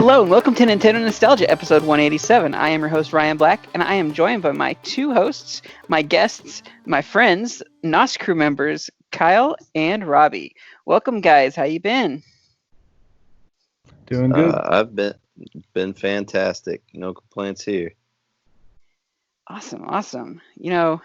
Hello and welcome to Nintendo Nostalgia, episode 187. I am your host, Ryan Black, and I am joined by my two hosts, my guests, my friends, NOS crew members, Kyle and Robbie. Welcome, guys. How you been? Doing good. I've been fantastic. No complaints here. Awesome. You know,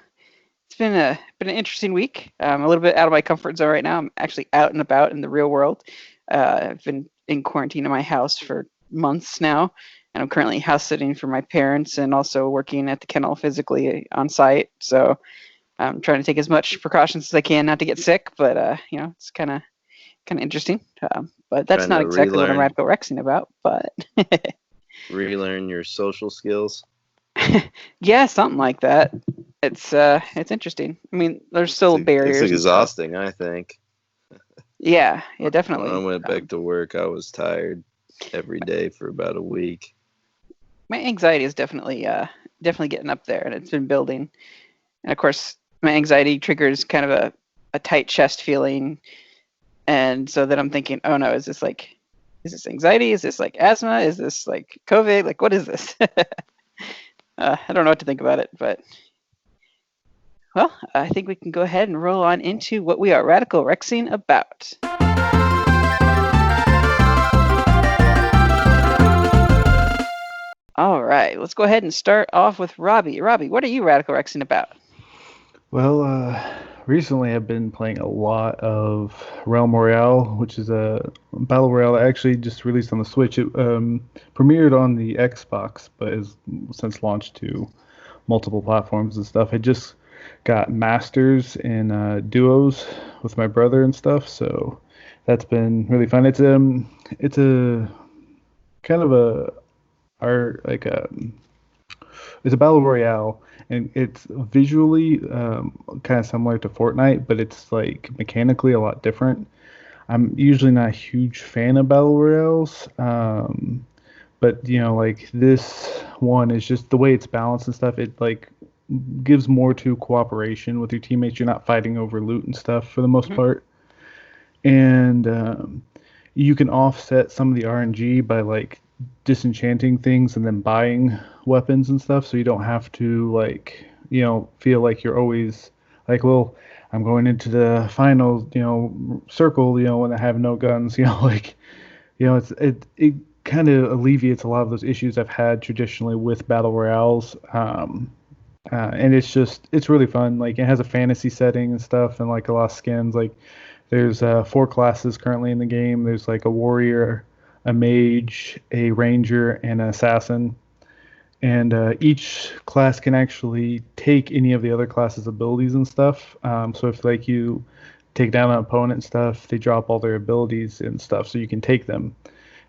it's been an interesting week. I'm a little bit out of my comfort zone right now. I'm actually out and about in the real world. I've been in quarantine in my house for months now, and I'm currently house sitting for my parents and also working at the kennel physically on site. So I'm trying to take as much precautions as I can not to get sick, but it's kind of interesting. But that's not exactly what I'm Radical Rexing about. But relearn your social skills. Yeah, something like that. It's interesting. I mean, there's still barriers. It's exhausting, I think. Yeah, definitely. When I went back to work, I was tired every day for about a week. My anxiety is definitely getting up there, and it's been building. And of course, my anxiety triggers kind of a tight chest feeling, and so then I'm thinking, oh no, is this anxiety? Is this like asthma? Is this like COVID? Like, what is this? I don't know what to think about it, but well, I think we can go ahead and roll on into what we are Radical Rexing about. All right, let's go ahead and start off with Robbie. Robbie, what are you Radical Rexing about? Well, recently I've been playing a lot of Realm Royale, which is a battle royale that actually just released on the Switch. It premiered on the Xbox, but has since launched to multiple platforms and stuff. It just got masters and duos with my brother and stuff, so that's been really fun. It's a kind of it's a battle royale, and it's visually kind of similar to Fortnite, but it's like mechanically a lot different. I'm usually not a huge fan of battle royales, but like this one is just the way it's balanced and stuff. It like gives more to cooperation with your teammates. You're not fighting over loot and stuff for the most part, and you can offset some of the RNG by like disenchanting things and then buying weapons and stuff, so you don't have to feel like you're always like, well, I'm going into the final circle when I have no guns, it kind of alleviates a lot of those issues I've had traditionally with battle royales, and it's really fun. Like, it has a fantasy setting and stuff, and like a lot of skins. Like, there's 4 classes currently in the game. There's like a warrior, a mage, a ranger, and an assassin. And each class can actually take any of the other classes' abilities and stuff. So if like you take down an opponent and stuff, they drop all their abilities and stuff, so you can take them.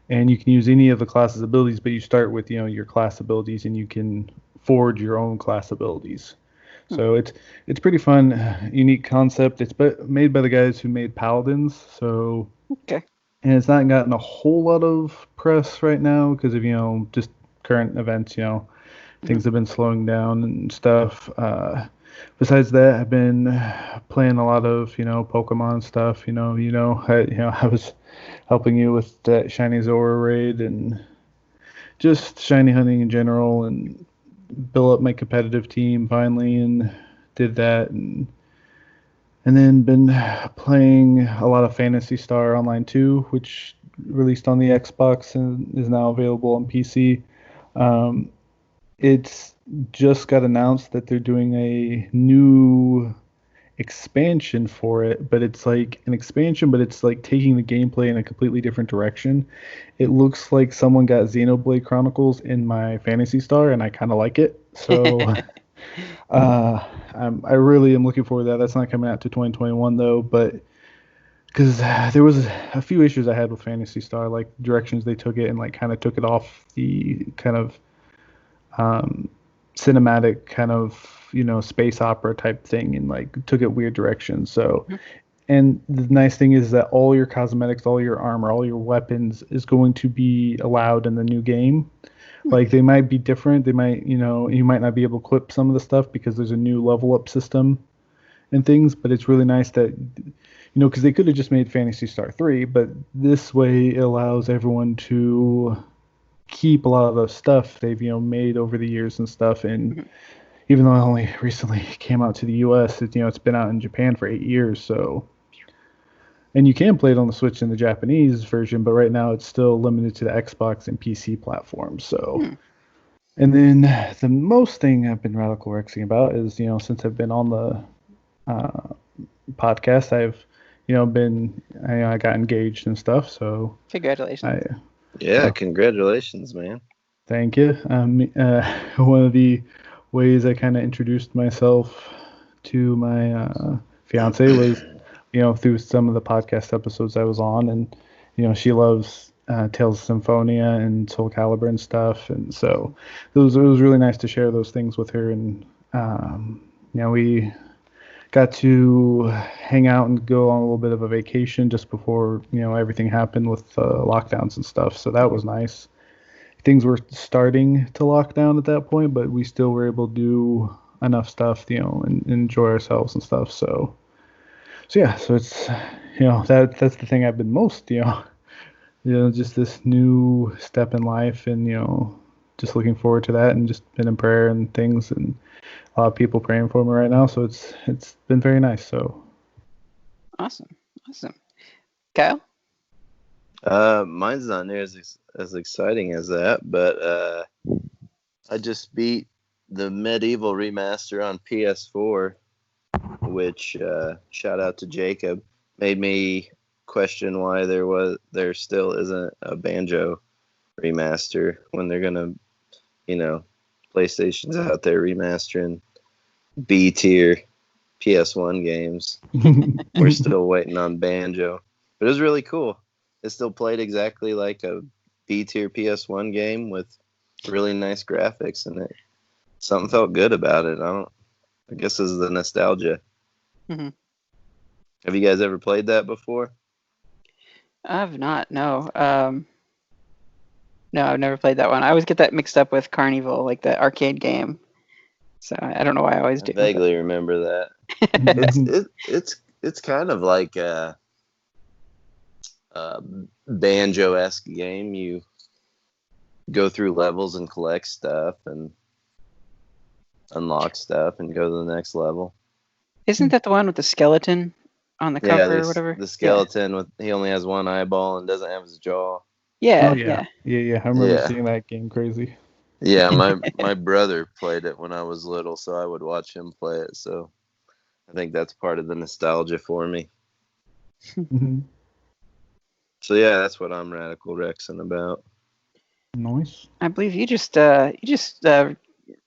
And you can use any of the class's abilities, but you start with your class abilities, and you can forge your own class abilities. So it's pretty fun, unique concept. It's made by the guys who made Paladins. So okay. And it's not gotten a whole lot of press right now because of, just current events, things have been slowing down and stuff. Besides that, I've been playing a lot of, Pokemon stuff. I was helping you with that Shiny Zora raid and just shiny hunting in general, and built up my competitive team finally, and did that, and then been playing a lot of Phantasy Star Online 2, which released on the Xbox and is now available on PC. It's just got announced that they're doing a new expansion for it, but it's like an expansion, but it's like taking the gameplay in a completely different direction. It looks like someone got Xenoblade Chronicles in my Phantasy Star, and I kind of like it. So I really am looking forward to that. That's not coming out to 2021 though, but because there was a few issues I had with Phantasy Star, like directions they took it, and like kind of took it off the kind of cinematic kind of space opera type thing, and like took it weird directions. So and the nice thing is that all your cosmetics, all your armor, all your weapons is going to be allowed in the new game. Like, they might be different. They might, you might not be able to equip some of the stuff because there's a new level up system and things, but it's really nice that, because they could have just made Phantasy Star 3, but this way it allows everyone to keep a lot of the stuff they've made over the years and stuff. And even though it only recently came out to the U.S., it's been out in Japan for 8 years. So, and you can play it on the Switch in the Japanese version, but right now it's still limited to the Xbox and PC platforms. So, and then the most thing I've been radical rexing about is since I've been on the podcast, I've I got engaged and stuff. So congratulations. Congratulations, man. Thank you. One of the ways I kind of introduced myself to my fiance was, through some of the podcast episodes I was on, and she loves Tales of Symphonia and Soul Calibur and stuff, and so it was really nice to share those things with her, and we got to hang out and go on a little bit of a vacation just before everything happened with lockdowns and stuff, so that was nice. Things were starting to lock down at that point, but we still were able to do enough stuff, and enjoy ourselves and stuff. So yeah, so it's, that's the thing I've been most, just this new step in life, and, just looking forward to that, and just been in prayer and things, and a lot of people praying for me right now. So it's been very nice. So awesome. Kyle? Mine's not near as exciting as that, but I just beat the Medieval remaster on PS4, which shout out to Jacob, made me question why there still isn't a Banjo remaster when they're gonna, PlayStation's out there remastering B tier PS1 games. We're still waiting on Banjo, but it was really cool. It still played exactly like a B-tier PS1 game with really nice graphics, and something felt good about it. I guess this is the nostalgia. Mm-hmm. Have you guys ever played that before? I've not. No. No, I've never played that one. I always get that mixed up with Carnival, like the arcade game. So I don't know why I always do. I vaguely remember that. It's kind of like a Banjo-esque game. You go through levels and collect stuff and unlock stuff and go to the next level. Isn't that the one with the skeleton on the cover or whatever? The skeleton he only has one eyeball and doesn't have his jaw. Yeah. Oh, yeah. I remember seeing that game. Crazy. Yeah, my brother played it when I was little, so I would watch him play it. So I think that's part of the nostalgia for me. So yeah, that's what I'm radical rexing about. Nice. I believe you just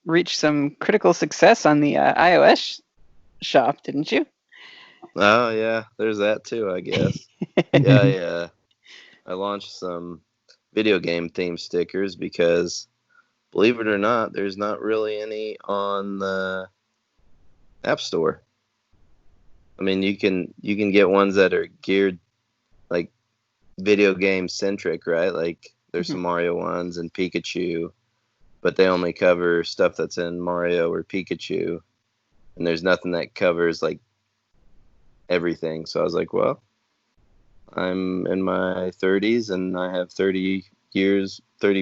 reached some critical success on the iOS shop, didn't you? Oh yeah, there's that too, I guess. Yeah. I launched some video game theme stickers because, believe it or not, there's not really any on the App Store. I mean, you can get ones that are geared like video game centric, right? Like there's some Mario ones and Pikachu, but they only cover stuff that's in Mario or Pikachu, and there's nothing that covers like everything. So I was like, well, I'm in my 30s and I have 30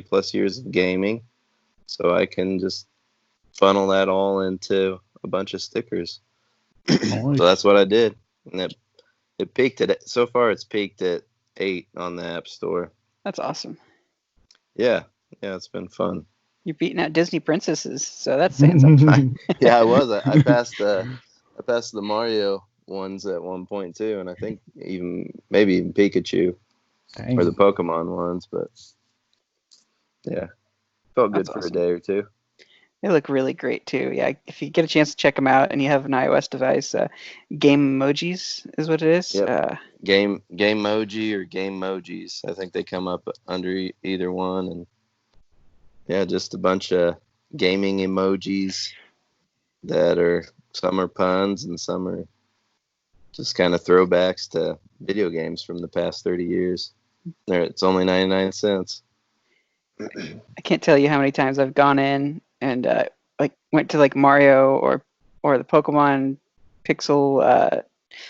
plus years of gaming, so I can just funnel that all into a bunch of stickers. So that's what I did, and it peaked at, so far it's peaked at 8 on the App Store. That's awesome. Yeah, it's been fun. You're beating out Disney princesses, so that's saying something. Yeah, I was. I passed the Mario ones at one point too, and I think maybe even Pikachu. Dang. Or the Pokemon ones, but yeah, felt good for awesome. A day or two. They look really great too. Yeah, if you get a chance to check them out and you have an iOS device, Game Emojis is what it is. Yep. Game Emoji or Game Mojis. I think they come up under either one, and yeah, just a bunch of gaming emojis that are, some are puns and some are just kind of throwbacks to video games from the past 30 years. It's only 99 cents. I can't tell you how many times I've gone in and went to like Mario or the Pokemon Pixel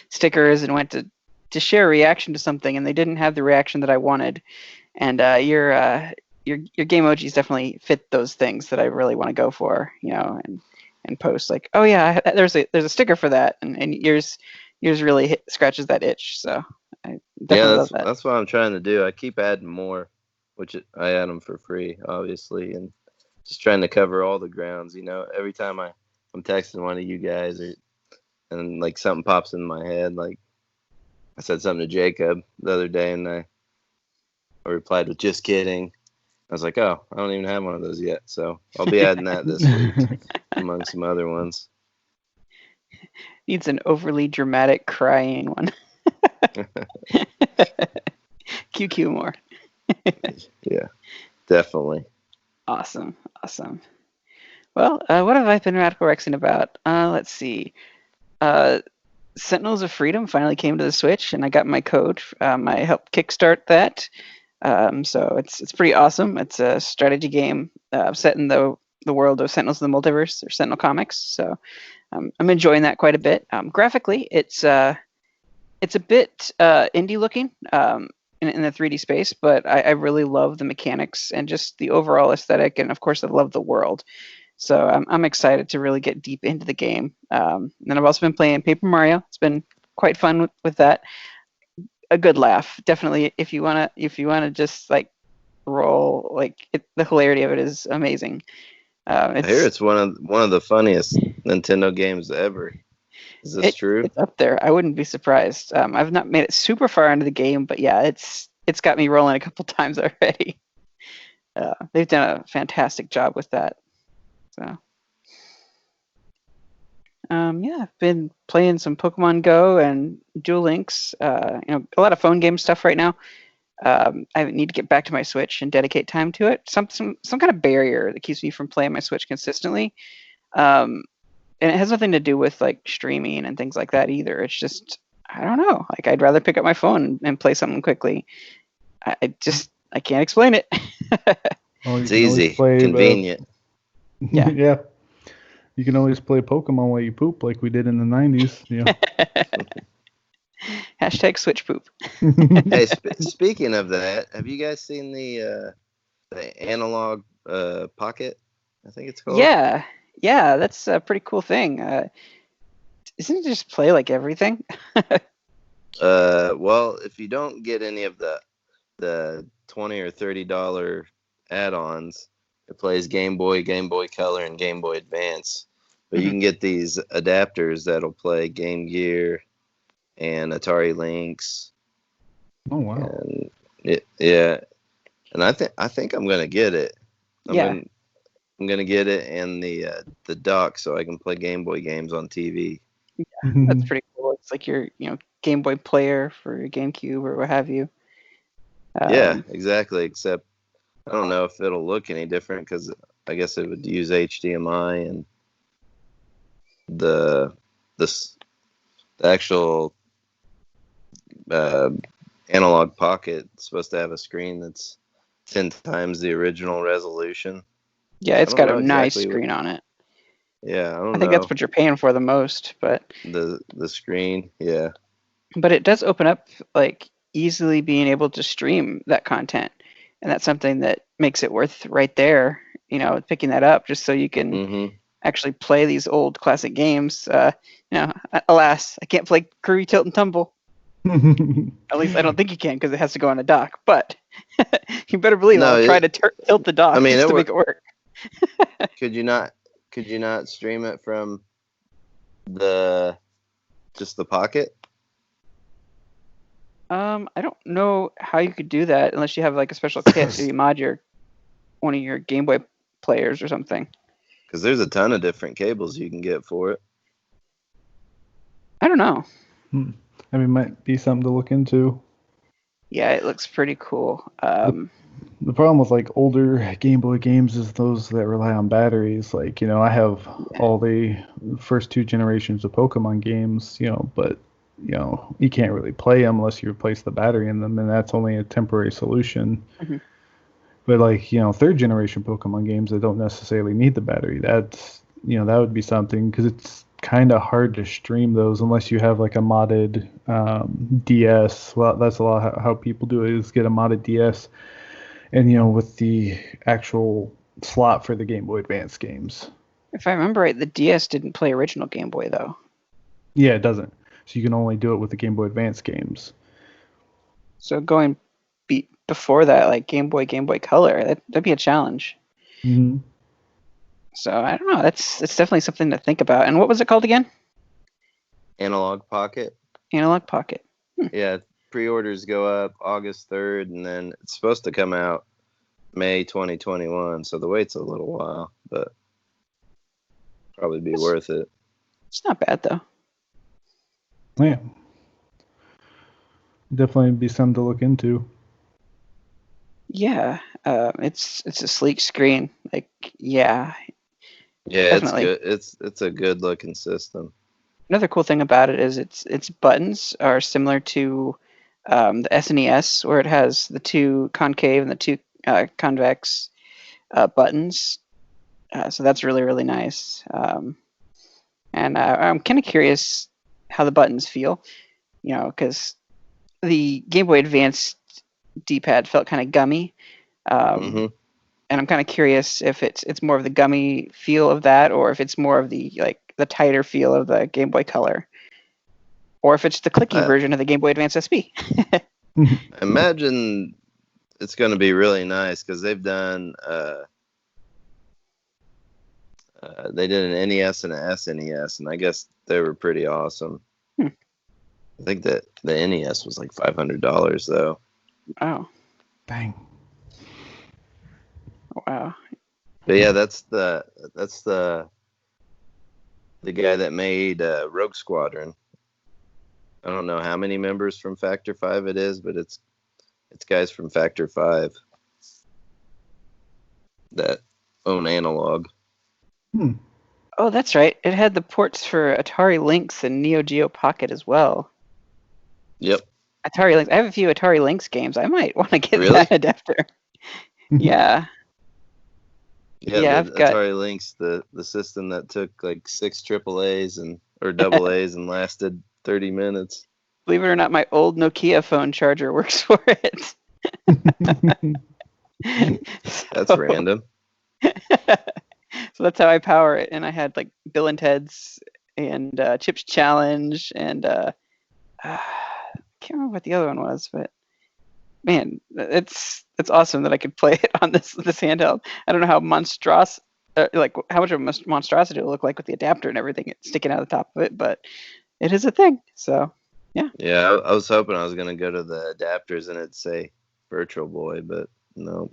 stickers and went to share a reaction to something, and they didn't have the reaction that I wanted. And your game emojis definitely fit those things that I really want to go for, and post like, oh yeah, there's a sticker for that, and yours really scratches that itch. So I definitely love that. That's what I'm trying to do. I keep adding more, I add them for free, obviously, and just trying to cover all the grounds. Every time I'm texting one of you guys, and like something pops in my head, like I said something to Jacob the other day, and I replied with "just kidding." I was like, oh, I don't even have one of those yet, so I'll be adding that this week among some other ones. Needs an overly dramatic crying one. QQ more. Yeah, definitely. Awesome. Well, what have I been Radical Rexing about? Let's see. Sentinels of Freedom finally came to the Switch, and I got my code. I helped kickstart that. So it's pretty awesome. It's a strategy game set in the world of Sentinels of the Multiverse, or Sentinel Comics. So I'm enjoying that quite a bit. Graphically, it's a bit indie looking in the 3D space, but I really love the mechanics and just the overall aesthetic, and of course I love the world. So I'm excited to really get deep into the game. And I've also been playing Paper Mario. It's been quite fun with that. A good laugh, definitely. If you wanna just like roll, like the hilarity of it is amazing. I hear it's one of the funniest Nintendo games ever. Is this true? It's up there. I wouldn't be surprised. I've not made it super far into the game, but yeah, it's got me rolling a couple times already. They've done a fantastic job with that. So, yeah, I've been playing some Pokemon Go and Duel Links. A lot of phone game stuff right now. I need to get back to my Switch and dedicate time to it. Some kind of barrier that keeps me from playing my Switch consistently. And it has nothing to do with like streaming and things like that either. It's just, I don't know. Like, I'd rather pick up my phone and play something quickly. I can't explain it. It's easy, convenient. Yeah. Yeah. You can always play Pokemon while you poop, like we did in the 90s. Hashtag Switch poop. Hey, speaking of that, have you guys seen the analog pocket? I think it's called. Yeah, that's a pretty cool thing. Isn't it just play like everything? Well, if you don't get any of the $20 or $30 add-ons, it plays Game Boy, Game Boy Color, and Game Boy Advance. But you can get these adapters that'll play Game Gear and Atari Lynx. Oh wow! And I think I'm gonna get it. I'm gonna get it and the dock so I can play Game Boy games on TV. Yeah, that's pretty cool. It's like your Game Boy player for your GameCube or what have you. Yeah, exactly. Except I don't know if it'll look any different because I guess it would use HDMI, and the actual analog pocket is supposed to have a screen that's 10 times the original resolution. Yeah, it's got a nice screen on it. Yeah, I think that's what you're paying for the most, but the screen, yeah. But it does open up like easily being able to stream that content, and that's something that makes it worth right there. Picking that up just so you can actually play these old classic games. Alas, I can't play Kirby Tilt and Tumble. At least I don't think you can because it has to go on a dock. But you better believe I'll try to tilt the dock just to make it work. Could you not stream it from just the pocket? I don't know how you could do that unless you have like a special kit so you mod one of your Game Boy players or something. Because there's a ton of different cables you can get for it. I don't know. I mean, might be something to look into. Yeah, it looks pretty cool. The problem with like older Game Boy games is those that rely on batteries. Like, I have all the first two generations of Pokemon games, but you can't really play them unless you replace the battery in them, and that's only a temporary solution. Mm-hmm. But like, third generation Pokemon games that don't necessarily need the battery, that's, that would be something, because it's kind of hard to stream those unless you have like a modded DS. Well, that's a lot how people do it, is get a modded DS and with the actual slot for the Game Boy Advance games. If I remember right, the DS didn't play original Game Boy though. Yeah, it doesn't. So you can only do it with the Game Boy Advance games. So going before that, like Game Boy Color, that'd be a challenge. Mm-hmm. So I don't know. It's definitely something to think about. And what was it called again? Analog Pocket. Analog Pocket. Yeah, pre-orders go up August 3rd, and then it's supposed to come out May 2021. So the wait's a little while, but probably be worth it. It's not bad though. Yeah, definitely be something to look into. Yeah, it's a sleek screen. Like, yeah. Yeah, Definitely. it's good. It's a good looking system. Another cool thing about it is its buttons are similar to the SNES, where it has the two concave and the two convex buttons. So that's really, really nice. And I'm kind of curious how the buttons feel, because the Game Boy Advance D-pad felt kind of gummy. And I'm kind of curious if it's more of the gummy feel of that, or if it's more of the tighter feel of the Game Boy Color, or if it's the clicky version of the Game Boy Advance SP. I imagine it's going to be really nice because they've done. They did an NES and an SNES, and I guess they were pretty awesome. I think that the NES was like $500 though. Wow. Dang. Wow. But yeah, that's the guy that made Rogue Squadron. I don't know how many members from Factor 5 it is, but it's guys from Factor 5 that own Analog. Oh, that's right. It had the ports for Atari Lynx and Neo Geo Pocket as well. Yep. Atari Lynx. I have a few Atari Lynx games. I might want to get Really? that adapter. Yeah. Yeah, I've got Atari Lynx, the system that took like 6 AAAs or double A's and lasted 30 minutes. Believe it or not, my old Nokia phone charger works for it. That's random. So that's how I power it. And I had like Bill and Ted's and Chip's Challenge and I can't remember what the other one was, but man, it's awesome that I could play it on this handheld. I don't know how how much of a monstrosity it'll look like with the adapter and everything sticking out of the top of it, but it is a thing. So yeah. Yeah, I was hoping I was gonna go to the adapters and it'd say Virtual Boy, but no.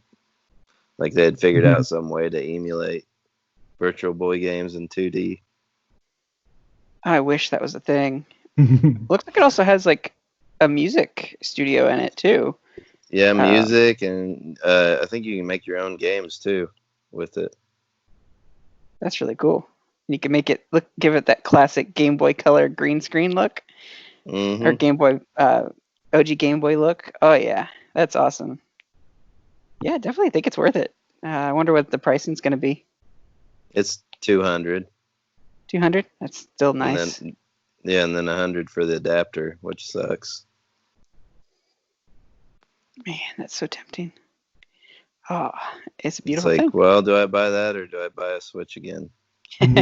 Like they had figured out some way to emulate Virtual Boy games in 2D. I wish that was a thing. Looks like it also has like a music studio in it too. Yeah, music, and I think you can make your own games too with it. That's really cool. You can make it give it that classic Game Boy Color green screen look, or Game Boy OG Game Boy look. Oh yeah, that's awesome. Yeah, definitely think it's worth it. I wonder what the pricing's going to be. It's $200. 200? That's still nice. And then $100 for the adapter, which sucks. Man, that's so tempting. Oh, it's a beautiful thing. Well, do I buy that or do I buy a Switch again? Yeah,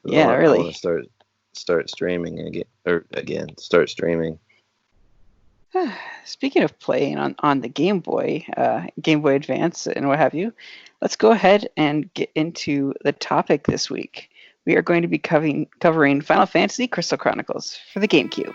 really. I want to start streaming again. Start streaming. Speaking of playing on the Game Boy Advance and what have you, let's go ahead and get into the topic this week. We are going to be covering Final Fantasy Crystal Chronicles for the Gamecube.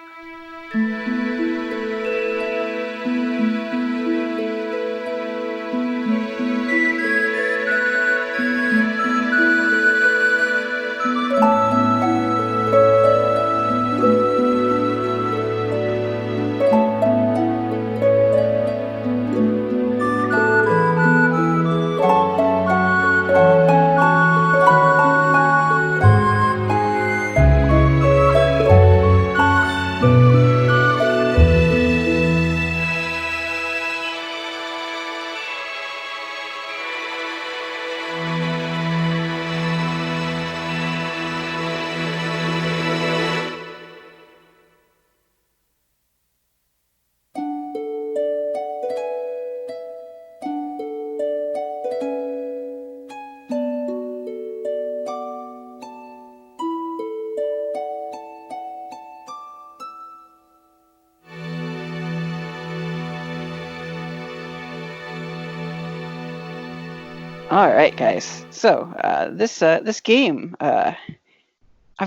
All right, guys. So this game, I've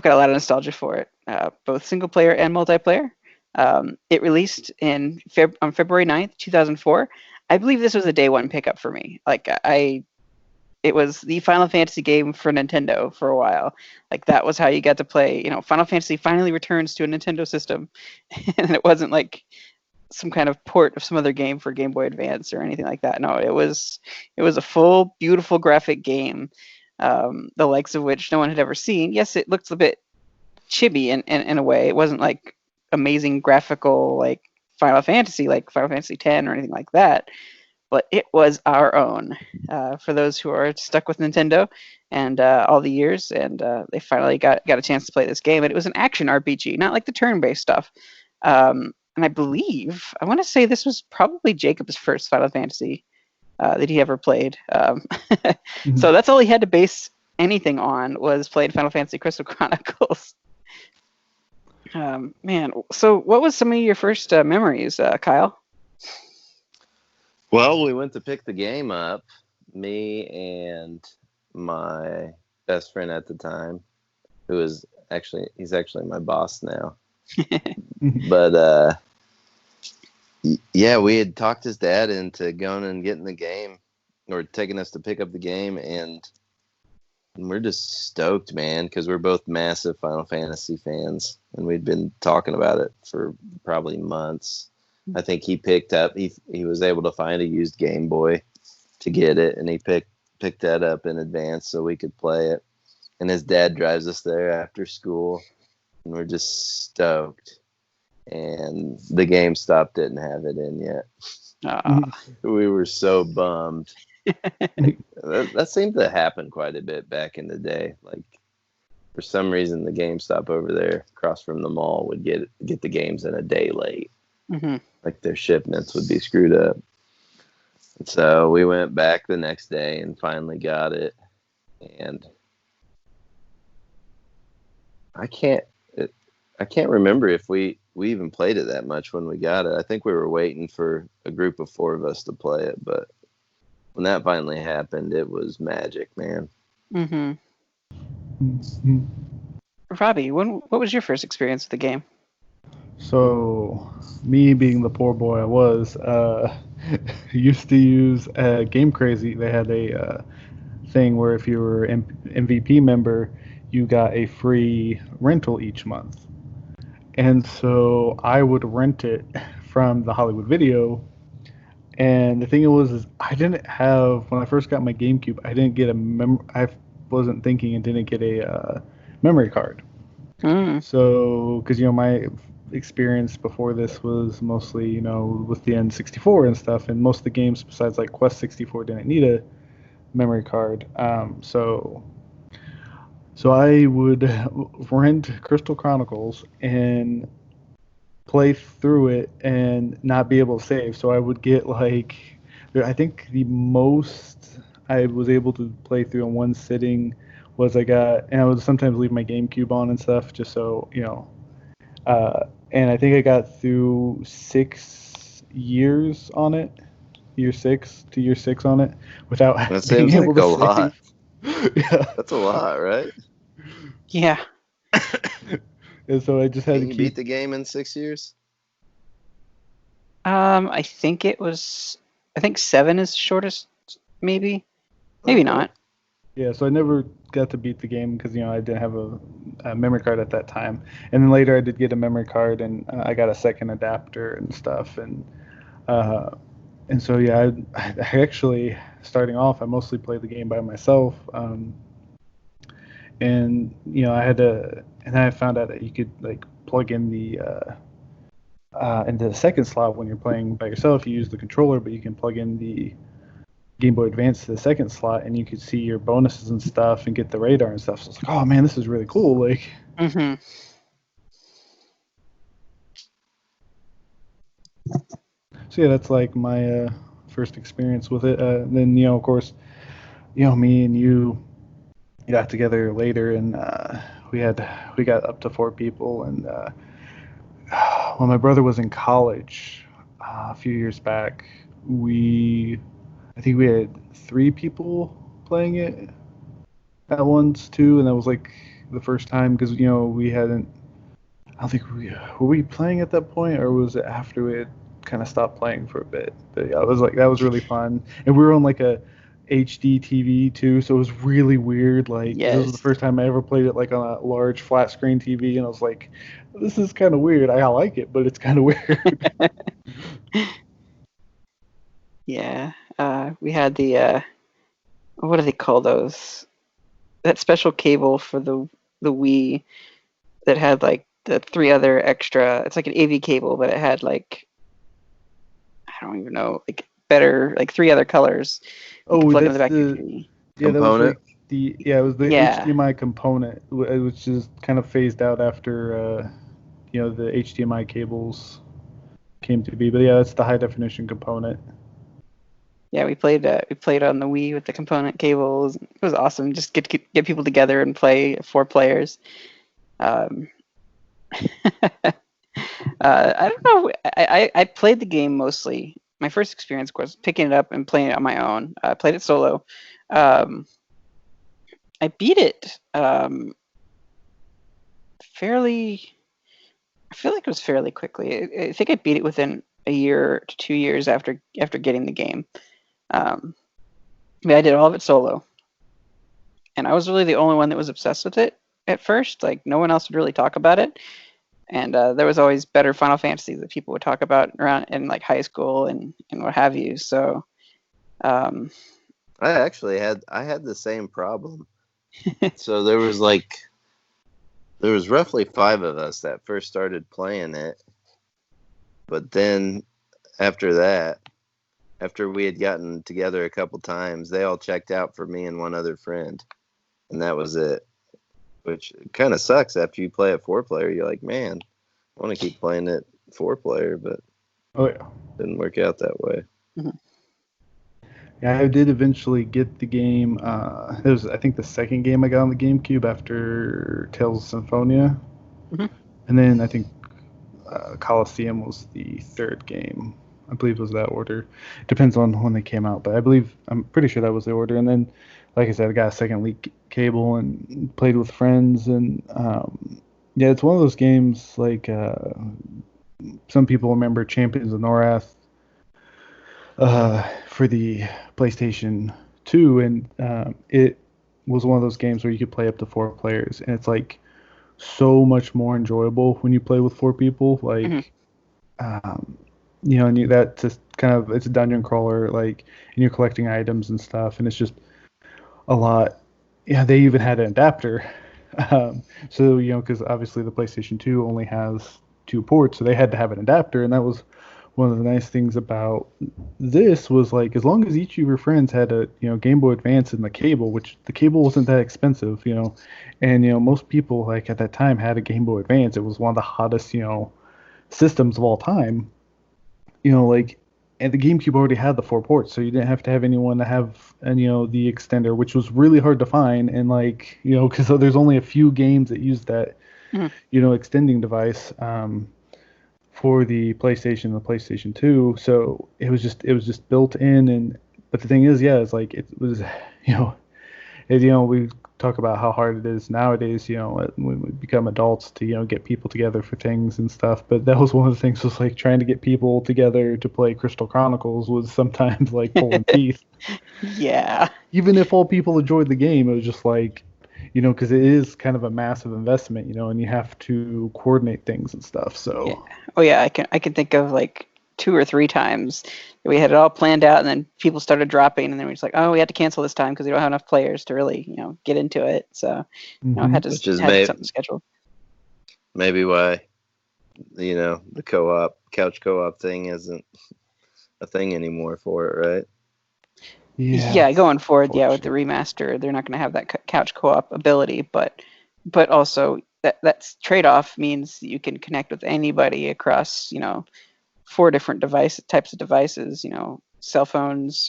got a lot of nostalgia for it, both single player and multiplayer. It released on February 9th, 2004. I believe this was a day one pickup for me. It was the Final Fantasy game for Nintendo for a while. Like that was how you got to play. Final Fantasy finally returns to a Nintendo system, and it wasn't like some kind of port of some other game for Game Boy Advance or anything like that. No, it was a full, beautiful graphic game, the likes of which no one had ever seen. Yes, it looks a bit chibi in a way. It wasn't like amazing graphical like Final Fantasy X or anything like that. But it was our own for those who are stuck with Nintendo and all the years, and they finally got a chance to play this game. And it was an action RPG, not like the turn-based stuff. And I want to say this was probably Jacob's first Final Fantasy that he ever played. So that's all he had to base anything on was played Final Fantasy Crystal Chronicles. Man, so what was some of your first memories, Kyle? Well, we went to pick the game up, me and my best friend at the time, he's actually my boss now. But yeah, we had talked his dad into going and getting the game, or taking us to pick up the game, and we're just stoked, man, because we're both massive Final Fantasy fans, and we'd been talking about it for probably months. I think he picked up, he was able to find a used Game Boy to get it, and he picked that up in advance so we could play it. And his dad drives us there after school, and we're just stoked. And the GameStop didn't have it in yet. We were so bummed. That seemed to happen quite a bit back in the day. Like, for some reason, the GameStop over there across from the mall would get the games in a day late. Mm-hmm. Like their shipments would be screwed up. And so we went back the next day and finally got it. And I can't remember if we even played it that much when we got it. I think we were waiting for a group of 4 of us to play it, but when that finally happened, it was magic, man. Mm-hmm. Robbie, what was your first experience with the game? So, me being the poor boy I was, used to use Game Crazy. They had a thing where if you were an MVP member, you got a free rental each month. And so I would rent it from the Hollywood Video. And the thing is I didn't have, when I first got my GameCube, I didn't get I wasn't thinking and didn't get a memory card. So, because, my experience before this was mostly, with the N64 and stuff, and most of the games besides like Quest 64 didn't need a memory card. So I would rent Crystal Chronicles and play through it and not be able to save. So I would get I think the most I was able to play through in one sitting was and I would sometimes leave my GameCube on and stuff just so, and I think I got through 6 years on it, year 6 to year 6 on it without That being seems able like to a save. lot. Yeah. That's a lot, right? Yeah. And so I just had Can to you beat the game in 6 years? I think 7 is shortest, maybe not. Yeah, so I never got to beat the game because I didn't have a memory card at that time, and then later I did get a memory card and I got a second adapter and stuff, and so yeah, I actually starting off I mostly played the game by myself, and I had to, and then I found out that you could like plug in the into the second slot when you're playing by yourself. You use the controller, but you can plug in the Game Boy Advance to the second slot, and you could see your bonuses and stuff and get the radar and stuff. So it's like, oh man, this is really cool. Like, mm-hmm. So yeah, that's like my first experience with it. Then of course, me and you got together later, and we got up to 4 people, and when my brother was in college a few years back, I think we had 3 people playing it at once too, and that was like the first time because we hadn't. I don't think were we playing at that point, or was it after we had kind of stopped playing for a bit? But yeah, it was like that was really fun, and we were on like a HD TV too, so it was really weird. Like this was the Yes. first time I ever played it like on a large flat screen TV, and I was like, this is kind of weird. I like it, but it's kind of weird. Yeah. We had the what do they call those? That special cable for the Wii that had like the 3 other extra. It's like an AV cable, but it had like I don't even know, like better, like 3 other colors. You could Oh, plug in the that's back of your the TV. yeah, that was Component. like it was the Yeah. HDMI component, which is kind of phased out after the HDMI cables came to be. But yeah, that's the high definition component. Yeah, we played on the Wii with the component cables. It was awesome. Just get people together and play 4 players. I don't know. I played the game mostly. My first experience was picking it up and playing it on my own. I played it solo. I beat it fairly. I feel like it was fairly quickly. I think I beat it within a year to 2 years after getting the game. I did all of it solo, and I was really the only one that was obsessed with it at first. Like no one else would really talk about it, and there was always better Final Fantasy that people would talk about around in like high school and what have you. So, I had the same problem. So there was roughly 5 of us that first started playing it, but then after that, after we had gotten together a couple times, they all checked out for me and one other friend, and that was it. Which kind of sucks after you play it 4-player. You're like, man, I want to keep playing it 4-player, but Oh yeah. didn't work out that way. Mhm. Yeah, I did eventually get the game. It was, I think, the second game I got on the GameCube after Tales of Symphonia. Mhm. And then I think Coliseum was the third game. I believe it was that order. Depends on when they came out, but I'm pretty sure that was the order. And then, like I said, I got a second leak cable and played with friends. And yeah, it's one of those games like some people remember Champions of Norath for the PlayStation 2, and it was one of those games where you could play up to 4 players, and it's like so much more enjoyable when you play with 4 people. Like, and that just kind of, it's a dungeon crawler, like, and you're collecting items and stuff, and it's just a lot. Yeah, they even had an adapter. So, because obviously the PlayStation 2 only has 2 ports, so they had to have an adapter, and that was one of the nice things about this was like as long as each of your friends had a Game Boy Advance and the cable, which the cable wasn't that expensive, and most people like at that time had a Game Boy Advance. It was one of the hottest systems of all time. Like, and the GameCube already had the 4 ports, so you didn't have to have anyone to have the extender, which was really hard to find, and like because there's only a few games that use that extending device. For the PlayStation and the PlayStation 2, so it was just built in. But the thing is, yeah, it's like it was we talk about how hard it is nowadays, when we become adults to get people together for things and stuff, but that was one of the things, was like trying to get people together to play Crystal Chronicles was sometimes like pulling teeth. Yeah. Even if all people enjoyed the game, it was just like because it is kind of a massive investment, and you have to coordinate things and stuff. So, Yeah. Oh yeah, I can think of like 2 or 3 times that we had it all planned out, and then people started dropping, and then we're just like, oh, we had to cancel this time because we don't have enough players to really get into it. So, had something scheduled. Maybe why the couch co-op thing isn't a thing anymore for it, right? Yeah, going forward, with the remaster, they're not going to have that couch co-op ability, but also that's trade-off means that you can connect with anybody across 4 different types of devices, cell phones,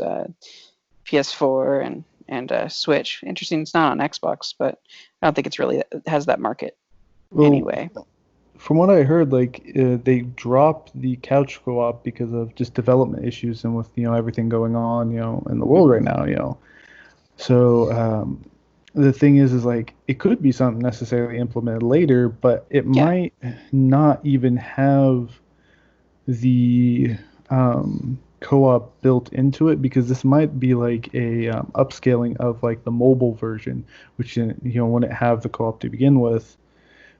PS4 and Switch. Interesting, it's not on Xbox, but I don't think it has that market anyway. From what I heard, like they dropped the couch co-op because of just development issues and with everything going on in the world right now. So the thing is like it could be something necessarily implemented later, but it Yeah. might not even have the co-op built into it, because this might be like a upscaling of like the mobile version, which wouldn't have the co-op to begin with.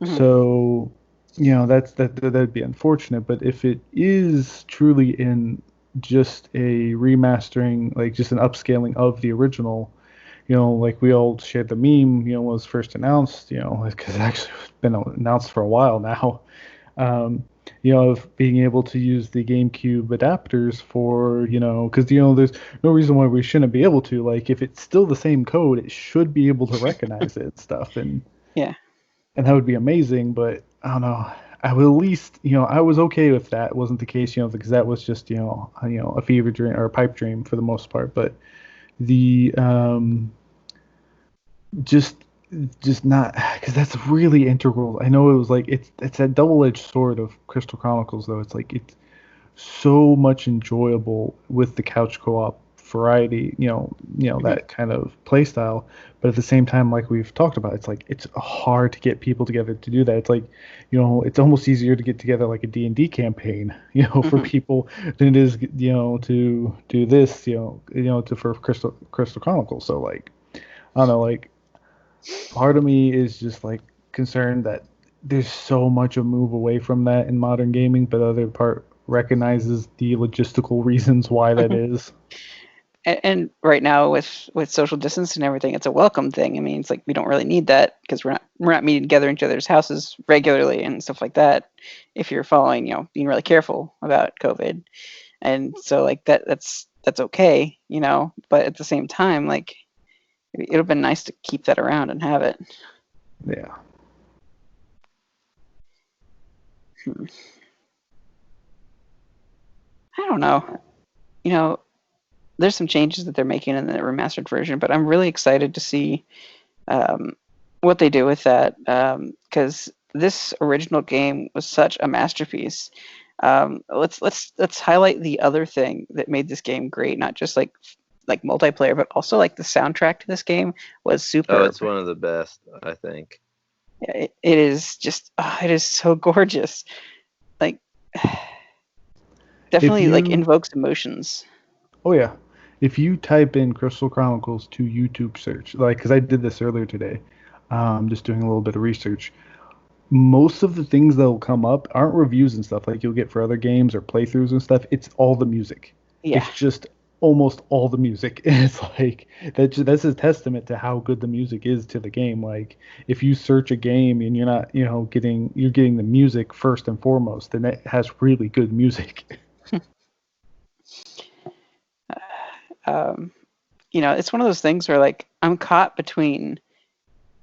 Mhm. So that'd be unfortunate. But if it is truly in just a remastering, like just an upscaling of the original, like we all shared the meme, when it was first announced, because it actually been announced for a while now. Um, of being able to use the GameCube adapters for, because there's no reason why we shouldn't be able to. Like, if it's still the same code, it should be able to recognize it and stuff, Yeah. and that would be amazing. But I don't know. I would at least, I was okay if that wasn't the case, because that was just, a fever dream or a pipe dream for the most part. But the just just not, because that's really integral. I know it was like it's that double-edged sword of Crystal Chronicles, though. It's like it's so much enjoyable with the couch co-op variety, Mhm. that kind of play style. But at the same time, like we've talked about, it's like it's hard to get people together to do that. It's like, it's almost easier to get together like a D&D campaign, for Mhm. people than it is, to do this, for Crystal Chronicles. So like, I don't know, like part of me is just like concerned that there's so much a move away from that in modern gaming, but the other part recognizes the logistical reasons why that Mhm. is. And right now with social distance and everything, it's a welcome thing. I mean, it's like we don't really need that because we're not meeting together in each other's houses regularly and stuff like that. If you're following, being really careful about COVID, and so like that's okay, But at the same time, like it would have been nice to keep that around and have it. Yeah. Hmm. I don't know. You know, there's some changes that they're making in the remastered version, but I'm really excited to see um, what they do with that because this original game was such a masterpiece. Let's highlight the other thing that made this game great, not just like multiplayer, but also like the soundtrack to this game was Oh, superb. it's one of the best, I think. Yeah, it is just it is so gorgeous. Like If definitely like you, invokes emotions. oh yeah, if you type in Crystal Chronicles to YouTube search, like, because I did this earlier today, just doing a little bit of research, most of the things that will come up aren't reviews and stuff like you'll get for other games or playthroughs and stuff. It's all the music. Yeah. It's just almost all the music. It's like that's a testament to how good the music is to the game. Like if you search a game and you're not, you're getting the music first and foremost, then it has really good music. Um, it's one of those things where like I'm caught between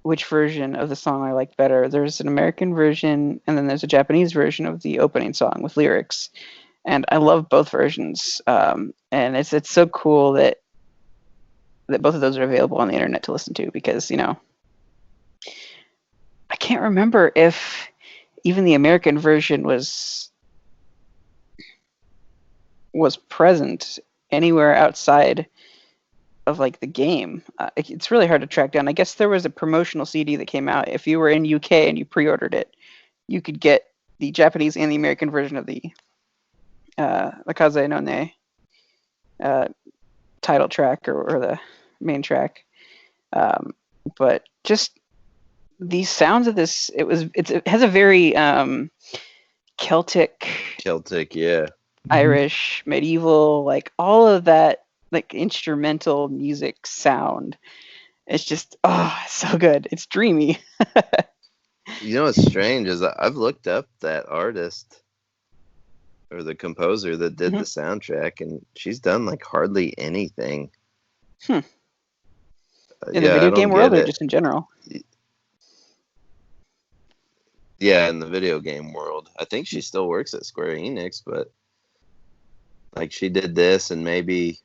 which version of the song I like better. There's an American version and then there's a Japanese version of the opening song with lyrics, and I love both versions. And it's so cool that both of those are available on the internet to listen to because I can't remember if even the American version was present anywhere outside of like the game. It's really hard to track down. I guess there was a promotional CD that came out. If you were in UK and you pre-ordered it, you could get the Japanese and the American version of the Akaze no Ne uh, title track or the main track. Um, but just the sounds of this, it has a very Celtic, Celtic, yeah. Mhm. Irish, medieval, like all of that, like instrumental music sound. It's just so good. It's dreamy. You know what's strange is I've looked up that artist or the composer that did Mhm. the soundtrack, and she's done like hardly anything. Hmm. In the Yeah, I video game don't world get or it. just in general? Yeah, in the video game world, I think she still works at Square Enix, but like she did this and maybe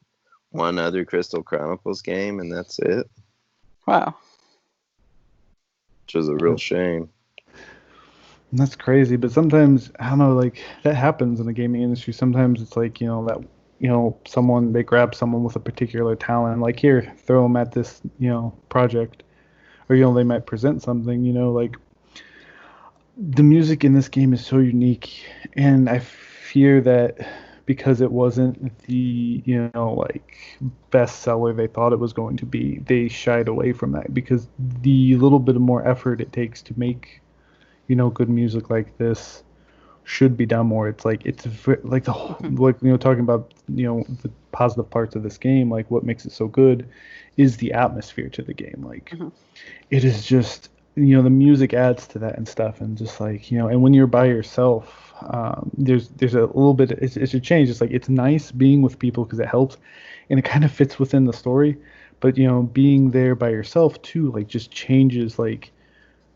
one other Crystal Chronicles game, and that's it, Wow. which is a real shame. That's crazy, but sometimes I don't know, like that happens in the gaming industry. Sometimes it's like, that they grab someone with a particular talent, like here, throw them at this, project, or they might present something, like the music in this game is so unique, and I fear that because it wasn't the like bestseller they thought it was going to be, they shied away from that because the little bit of more effort it takes to make good music like this should be done more. It's like like the whole, like talking about the positive parts of this game, like what makes it so good is the atmosphere to the game. Like it is just the music adds to that and stuff, and just like and when you're by yourself, there's a little bit, it's a change. It's like it's nice being with people because it helps and it kind of fits within the story, but being there by yourself too, like just changes, like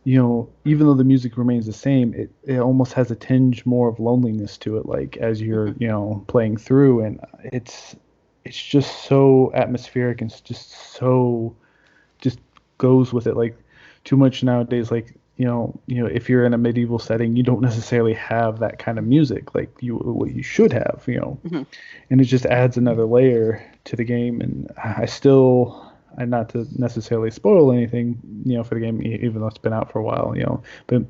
even though the music remains the same, it almost has a tinge more of loneliness to it, like as you're playing through, and it's just so atmospheric and it's just so just goes with it. Like too much nowadays, like if you're in a medieval setting, you don't necessarily have that kind of music like what you should have, and it just adds another layer to the game. And and not to necessarily spoil anything, for the game, even though it's been out for a while, but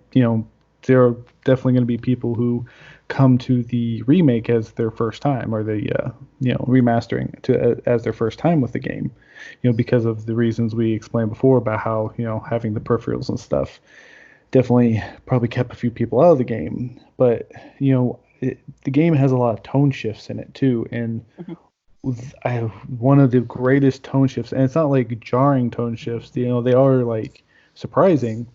there are definitely going to be people who come to the remake as their first time, or the remastering as their first time with the game, because of the reasons we explained before about how having the peripherals and stuff definitely probably kept a few people out of the game. But the game has a lot of tone shifts in it too, and one of the greatest tone shifts, and it's not like jarring tone shifts, they are like surprising,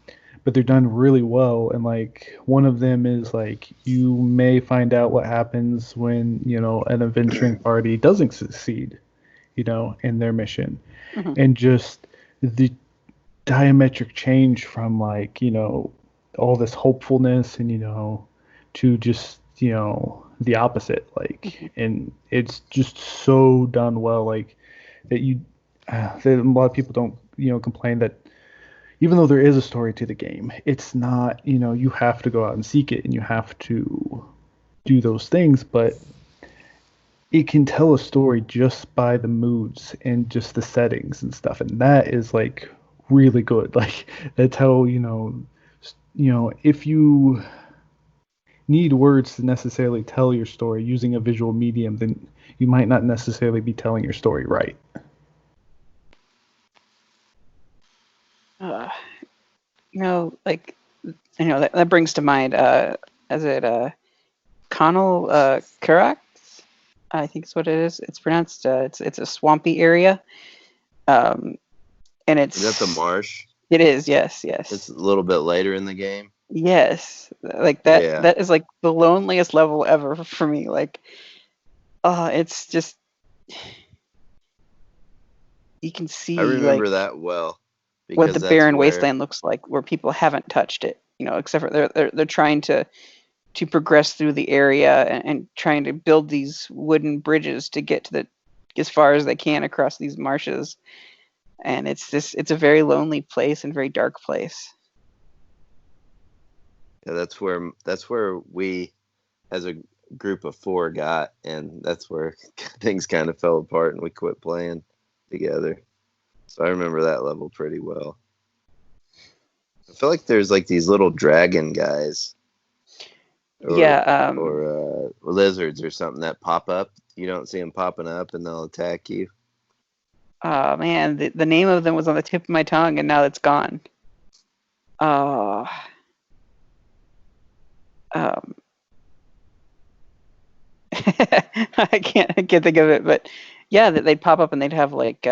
but they're done really well. And like one of them is like you may find out what happens when an adventuring party doesn't succeed in their mission, and just the diametric change from like all this hopefulness and to just the opposite, like, and it's just so done well, like that that a lot of people don't complain that even though there is a story to the game, it's not you have to go out and seek it and you have to do those things, but it can tell a story just by the moods and just the settings and stuff, and that is like really good. Like that's how if you need words to necessarily tell your story using a visual medium, then you might not necessarily be telling your story right. Like that brings to mind is it Connell Carax? I think it's what it is. It's pronounced. It's a swampy area, and it's. Is that the marsh? It is. Yes. It's a little bit later in the game. Yes, like that. Yeah. That is like the loneliest level ever for me. Like, it's just you can see. I remember like, that well. What the barren wasteland looks like, where people haven't touched it. Except for they're trying to progress through the area and trying to build these wooden bridges to get to as far as they can across these marshes. And it's a very lonely place and very dark place. Yeah, that's where we, as a group of 4, got, and that's where things kind of fell apart and we quit playing together. So I remember that level pretty well. I feel like there's like these little dragon guys, or lizards or something that pop up. You don't see them popping up, and they'll attack you. Oh man, the name of them was on the tip of my tongue, and now it's gone. I can't think of it, but yeah, that they'd pop up and they'd have like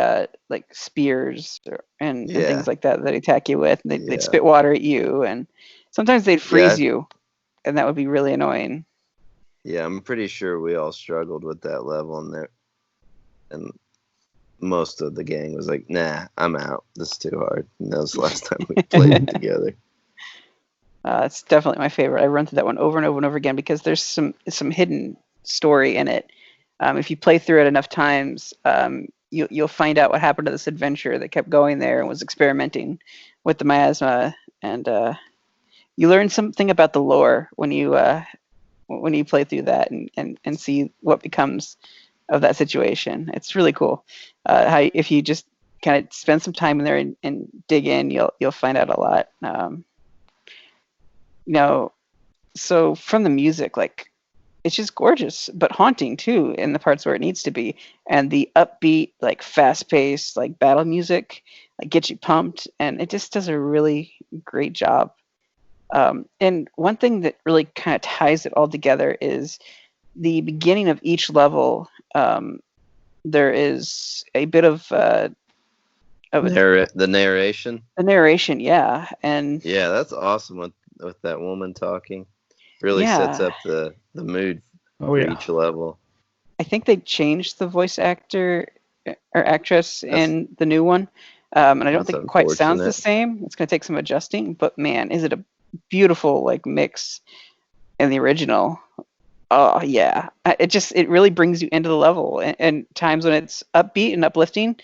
spears and things like that attack you with. And they'd spit water at you, and sometimes they'd freeze you, and that would be really annoying. Yeah, I'm pretty sure we all struggled with that level in there, and most of the gang was like, "Nah, I'm out. This is too hard." And that was the last time we played together. It's definitely my favorite. I run through that one over and over and over again because there's some hidden story in it. If you play through it enough times, you'll find out what happened to this adventurer that kept going there and was experimenting with the miasma, and you learn something about the lore when you play through that and see what becomes of that situation. It's really cool. How if you just kind of spend some time in there and dig in, you'll find out a lot. So from the music, like it's just gorgeous, but haunting too in the parts where it needs to be. And the upbeat, like fast-paced, like battle music, like gets you pumped, and it just does a really great job. And one thing that really kind of ties it all together is the beginning of each level. There is a bit of the narration. The narration, yeah, and yeah, that's awesome with that woman talking. Really sets up the mood for each level. I think they changed the voice actor or actress in the new one, and I don't think it quite sounds the same. It's going to take some adjusting, but man, is it a beautiful like mix in the original. Oh yeah, it really brings you into the level, and times when it's upbeat and uplifting,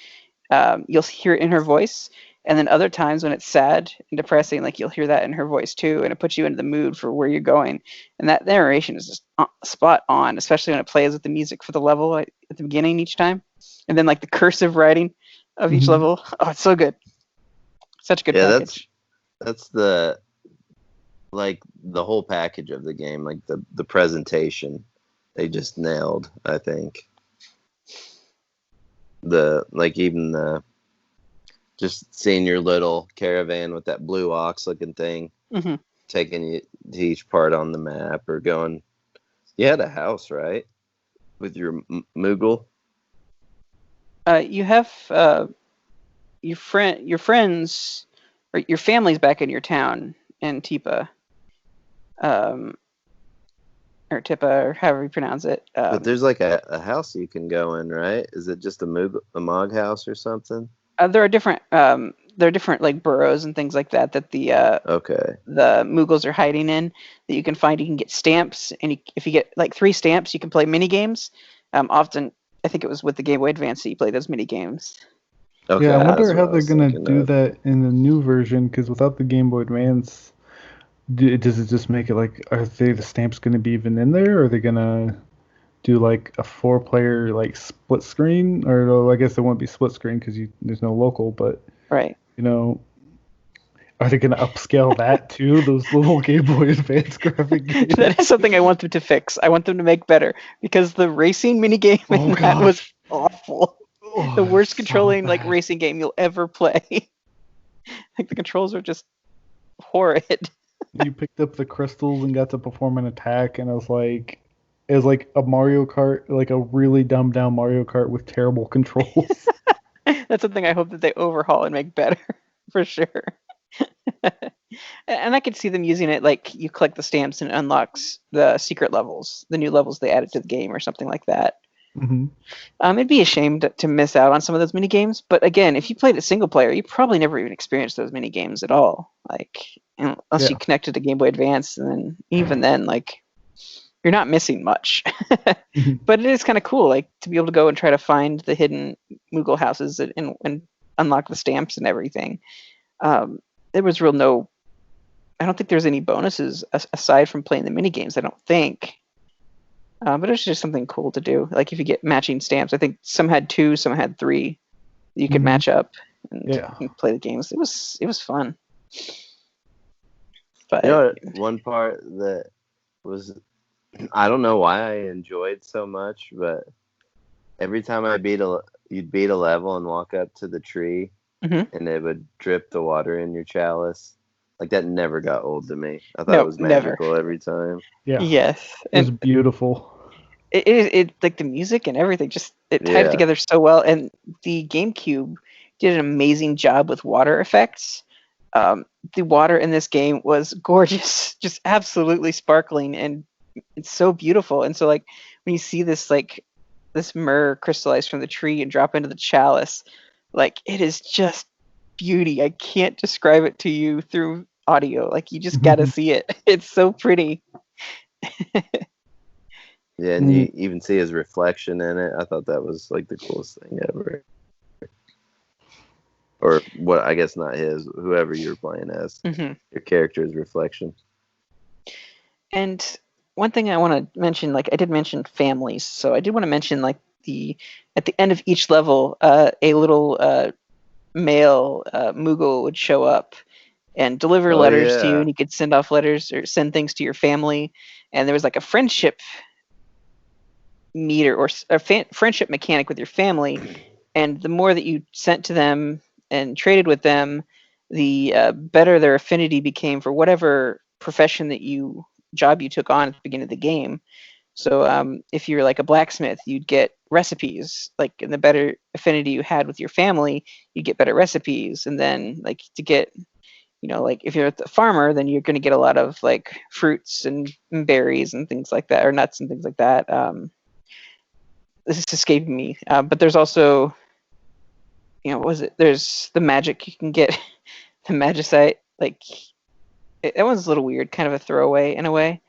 you'll hear it in her voice. And then other times when it's sad and depressing, like you'll hear that in her voice too, and it puts you into the mood for where you're going. And that narration is just spot on, especially when it plays with the music for the level at the beginning each time, and then like the cursive writing of each level. Oh, it's so good. Such a good package. That's the whole package of the game, like the presentation, they just nailed. I think just seeing your little caravan with that blue ox looking thing, taking you to each part on the map, or going. You had a house, right, with your Moogle? You have your friends, or your family's back in your town in Tipa, or Tippa, or however you pronounce it. But there's like a house you can go in, right? Is it just a Mog house or something? There are different like burrows and things like that the Moogles are hiding in that you can find. You can get stamps, and if you get like 3 stamps, you can play mini games. Often, I think it was with the Game Boy Advance that you play those mini games. Okay, yeah, I wonder how they're gonna do that in the new version, because without the Game Boy Advance, does it just make it like, are the stamps gonna be even in there, or are they gonna do like a 4-player like split screen? Or I guess it won't be split screen because there's no local, but right, are they going to upscale that too, those little Game Boy Advance graphic games? That is something I want them to fix. I want them to make better, because the racing mini game that was awful. The worst controlling like racing game you'll ever play. Like the controls are just horrid. You picked up the crystals and got to perform an attack, and it was like a Mario Kart, like a really dumbed down Mario Kart with terrible controls. That's something I hope that they overhaul and make better, for sure. And I could see them using it, like you collect the stamps and it unlocks the secret levels, the new levels they added to the game, or something like that. It'd be a shame to miss out on some of those mini games. But again, if you played it single player, you probably never even experienced those mini games at all. Like unless you connected to Game Boy Advance, and then even then, like, you're not missing much. But it is kind of cool, like, to be able to go and try to find the hidden Moogle houses and unlock the stamps and everything. There was I don't think there's any bonuses aside from playing the mini games, I don't think. But it was just something cool to do. Like if you get matching stamps, I think some had 2, some had 3. You could match up and play the games. It was fun. But one part that was, I don't know why I enjoyed so much, but every time you'd beat a level and walk up to the tree, and it would drip the water in your chalice. Like that never got old to me. I thought it was magical every time. Yeah. Yes. It was beautiful. It like the music and everything, just it tied it together so well. And the GameCube did an amazing job with water effects. The water in this game was gorgeous, just absolutely sparkling, and it's so beautiful. And so like when you see this myrrh crystallize from the tree and drop into the chalice, like it is just beauty. I can't describe it to you through audio. Like you just gotta see it. It's so pretty. Yeah, and you even see his reflection in it. I thought that was like the coolest thing ever. Or what? I guess not his. Whoever you're playing as, your character's reflection. And one thing I want to mention, like I did mention families, so I did want to mention like at the end of each level, a little male Moogle would show up and deliver letters to you, and you could send off letters or send things to your family. And there was like a friendship meter or a friendship mechanic with your family, and the more that you sent to them and traded with them, the better their affinity became for whatever profession job you took on at the beginning of the game. So if you're like a blacksmith, you'd get recipes, like, and the better affinity you had with your family, you get better recipes. And then like to get, like if you're a farmer, then you're going to get a lot of like fruits and berries and things like that, or nuts and things like that. This is escaping me. But there's also, what was it? There's the magic you can get, the magicite. Like that one's a little weird, kind of a throwaway in a way,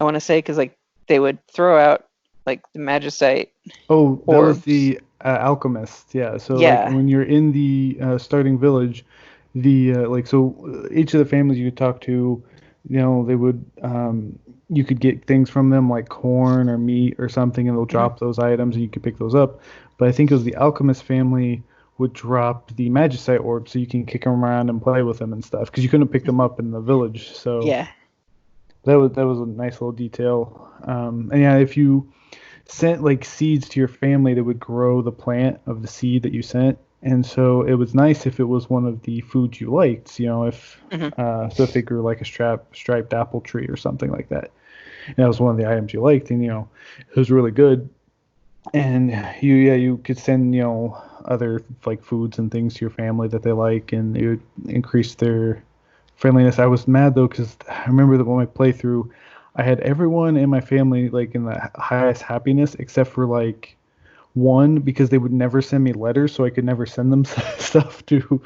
I want to say, because like they would throw out like the magicite. Oh, that was the alchemist. Yeah. So like when you're in the starting village, so each of the families you could talk to, they would you could get things from them like corn or meat or something, and they'll drop those items and you could pick those up. But I think it was the alchemist family would drop the magicite orbs so you can kick them around and play with them and stuff, because you couldn't pick them up in the village. So yeah, that was a nice little detail. And yeah, if you sent like seeds to your family, they would grow the plant of the seed that you sent. And so it was nice if it was one of the foods you liked, if if they grew like a striped apple tree or something like that. And that was one of the items you liked, and it was really good. And you could send other like foods and things to your family that they like, and it would increase their friendliness. I was mad though, because I remember that when I playthrough, I had everyone in my family like in the highest happiness except for like one, because they would never send me letters, so I could never send them stuff to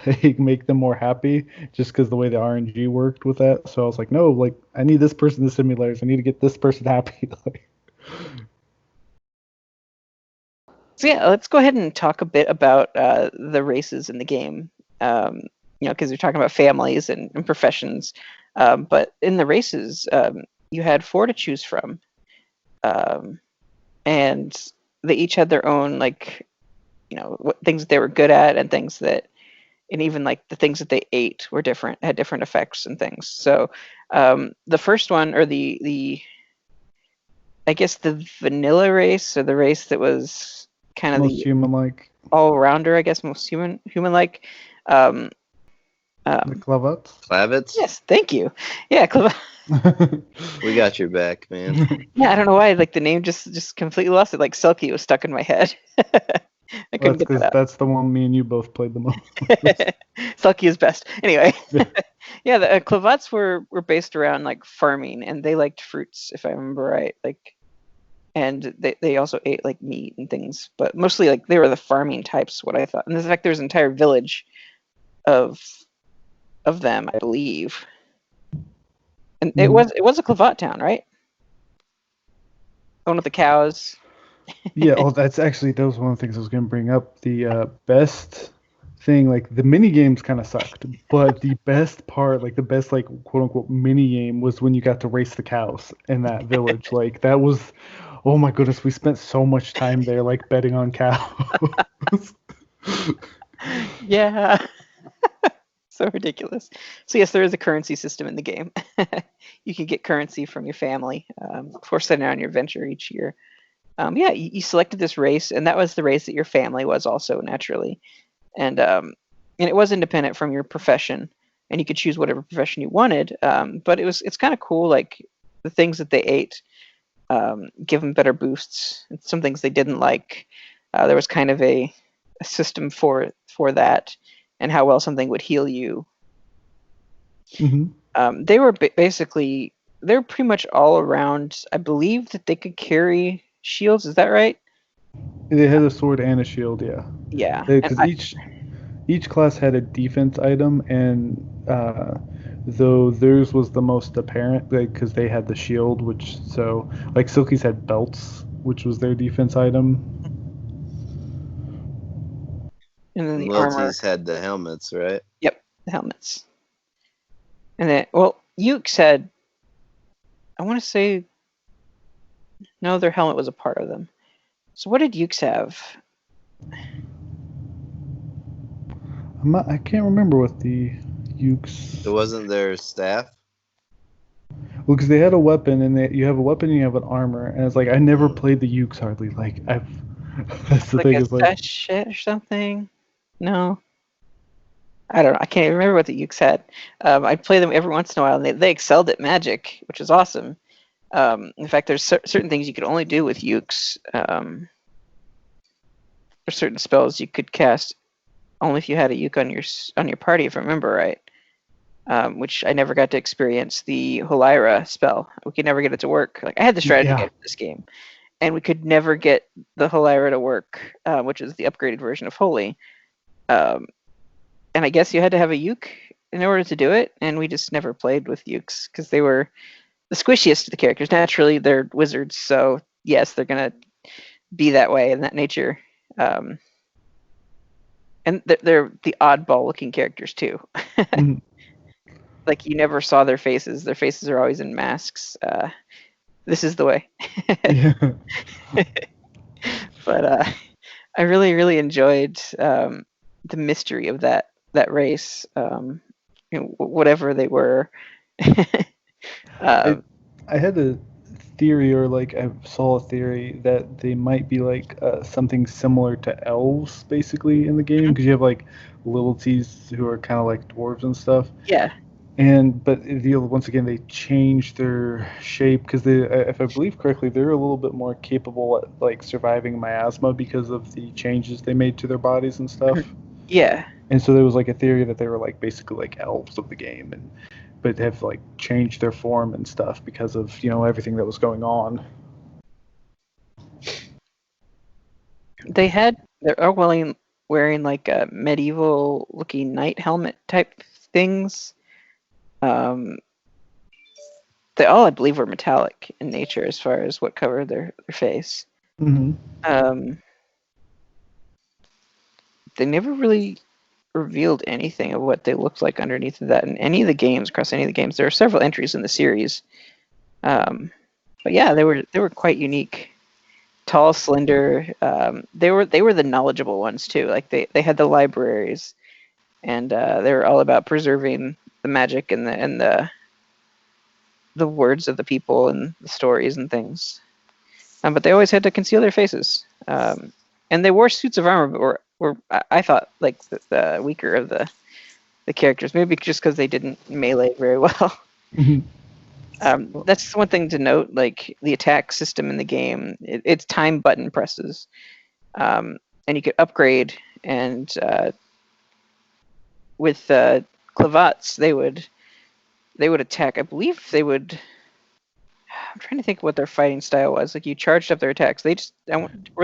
like make them more happy, just because the way the RNG worked with that. So I was like, no, like I need this person to send me letters. I need to get this person happy. So yeah, let's go ahead and talk a bit about the races in the game. Because you're talking about families and professions. But in the races, you had 4 to choose from. And they each had their own, like, what things that they were good at, and things that, and even like the things that they ate were different, had different effects and things. So the first one, or I guess the vanilla race, or the race that was kind of most human-like, all-rounder, I guess, most human-like. The Clavets? Yes, thank you. Yeah, We got your back, man. Yeah, I don't know why. Like the name just completely lost it. Like Selkie was stuck in my head. I couldn't get that out. That's the one me and you both played the most. Selkie is best. Anyway, yeah, the Clavets were based around like farming, and they liked fruits, if I remember right. Like, and they also ate like meat and things, but mostly like they were the farming types. What I thought, and in fact, there's an entire village of them, I believe. And it was a Clavat town, right? One of the cows. Yeah, that was one of the things I was going to bring up. The best thing, like the mini games kind of sucked, but the best part, like the best like quote unquote mini game, was when you got to race the cows in that village. Like that was, oh my goodness, we spent so much time there, like betting on cows. Yeah. So ridiculous. So yes, there is a currency system in the game. You can get currency from your family for setting out on your venture each year. You selected this race, and that was the race that your family was also, naturally. And it was independent from your profession, and you could choose whatever profession you wanted. But it's kind of cool, like the things that they ate give them better boosts. And some things they didn't like. There was kind of a system for that, and how well something would heal you. Mm-hmm. They were basically, they're pretty much all around. I believe that they could carry shields. Is that right? They had a sword and a shield, yeah. Yeah. Because each class had a defense item, and though theirs was the most apparent, because they had the shield, like Silky's had belts, which was their defense item. And then the Multis had the helmets, right? Yep, the helmets. And then, Uke said, I want to say, no, their helmet was a part of them. So what did Ukes have? I can't remember what the Ukes. It wasn't their staff. Well, because they had a weapon, and you have a weapon and you have an armor, and it's like I never played the Ukes hardly. Like I've. That's the Like thing. a Is like sachet or something? No. I don't know. I can't even remember what the Ukes had. I'd play them every once in a while, and they excelled at magic, which is awesome. In fact, there's certain things you could only do with Ukes. There's certain spells you could cast only if you had a Uke on your party, if I remember right. Which I never got to experience. The Holira spell, we could never get it to work. Like I had the strategy guide for this game, and we could never get the Holira to work, which is the upgraded version of Holy. And I guess you had to have a Uke in order to do it, and we just never played with Ukes because they were the squishiest of the characters. Naturally, they're wizards, so yes, they're gonna be that way in that nature. And they're the oddball-looking characters too. Like you never saw their faces. Their faces are always in masks. This is the way. But I really, really enjoyed the mystery of that race. Whatever they were. I had a theory, or like I saw a theory that they might be like something similar to elves, basically in the game, because you have like littleties who are kind of like dwarves and stuff. Yeah. But once again, they changed their shape because if I believe correctly, they're a little bit more capable at like surviving miasma because of the changes they made to their bodies and stuff. Yeah. And so there was like a theory that they were like basically like elves of the game, but have like changed their form and stuff because of everything that was going on. They're all wearing like a medieval looking knight helmet type things. They all, I believe, were metallic in nature as far as what covered their face. Mm-hmm. They never really revealed anything of what they looked like underneath of that in any of the games. Across any of the games, there are several entries in the series. But yeah, they were quite unique. Tall, slender. They were the knowledgeable ones too. Like they had the libraries, and they were all about preserving the magic and the words of the people and the stories and things. But they always had to conceal their faces. And they wore suits of armor, but were I thought like the weaker of the characters, maybe just because they didn't melee very well. That's one thing to note. Like the attack system in the game, it's time button presses, and you could upgrade. And with clavats, they would attack. I believe they would. I'm trying to think what their fighting style was. Like you charged up their attacks. Were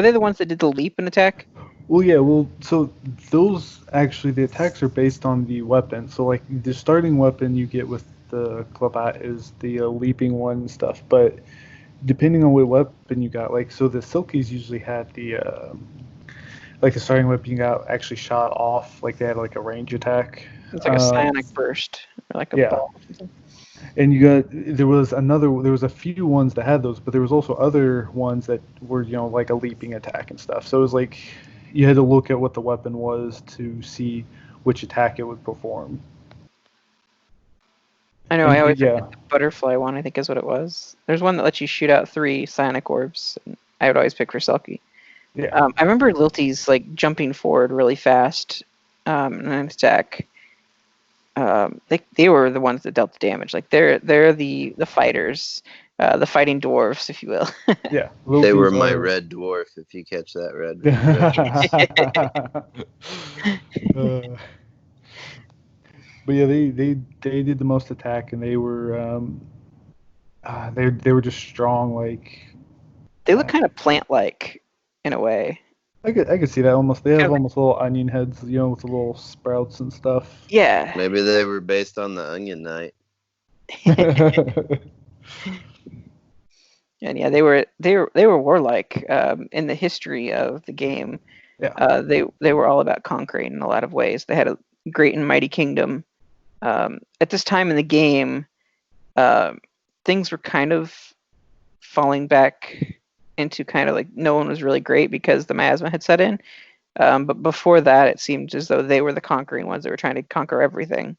they the ones that did the leap and attack? Well, yeah. Well, so those actually the attacks are based on the weapon. So like the starting weapon you get with the clavat is the leaping one and stuff. But depending on what weapon you got, like so the Silkies usually had the like the starting weapon you got actually shot off. Like they had like a range attack. It's like a psionic burst, or like a ball. And there was a few ones that had those, but there was also other ones that were, like a leaping attack and stuff. So it was like you had to look at what the weapon was to see which attack it would perform. I know, I always the butterfly one, I think is what it was. There's one that lets you shoot out 3 psionic orbs, and I would always pick for Selkie. Yeah. I remember Lilties like jumping forward really fast in an attack. They were the ones that dealt the damage. Like they're the fighters, the fighting dwarves, if you will. Yeah, they were my red dwarf. If you catch that red. But yeah, they did the most attack, and they were they were just strong. Like they look kind of plant-like in a way. I could see that almost. They have almost little onion heads, with the little sprouts and stuff. Yeah. Maybe they were based on the Onion Knight. And yeah, they were warlike in the history of the game. Yeah. They were all about conquering in a lot of ways. They had a great and mighty kingdom. At this time in the game, things were kind of falling back into kind of like no one was really great because the miasma had set in. But before that, it seemed as though they were the conquering ones that were trying to conquer everything.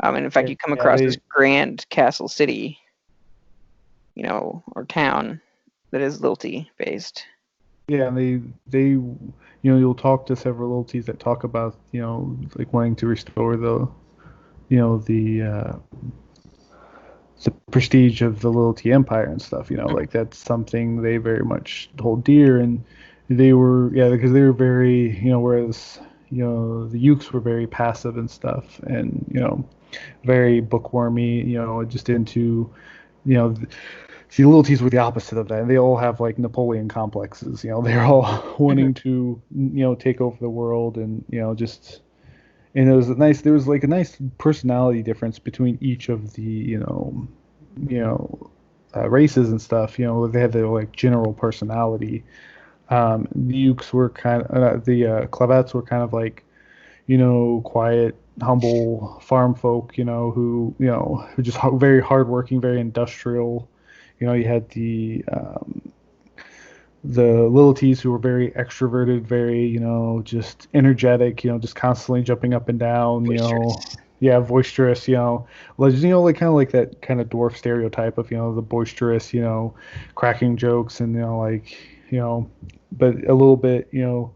And in fact, you come across this grand castle city, or town that is Lilty based. Yeah, and they you'll talk to several Lilties that talk about like wanting to restore the the prestige of the Lilty Empire and stuff. Like that's something they very much hold dear, and they were because they were very whereas the Ukes were very passive and stuff, and very bookwormy, just into see, the Lilties were the opposite of that. And they all have like Napoleon complexes. They're all wanting to take over the world, and just. And there was like a nice personality difference between each of the races and stuff. They had their like general personality. The Ukes were the Clavats were kind of like quiet, humble farm folk. Who were just very hardworking, very industrial. You had the Lilities who were very extroverted, very, just energetic, just constantly jumping up and down, boisterous, like kind of like that kind of dwarf stereotype of, the boisterous, cracking jokes and, but a little bit, have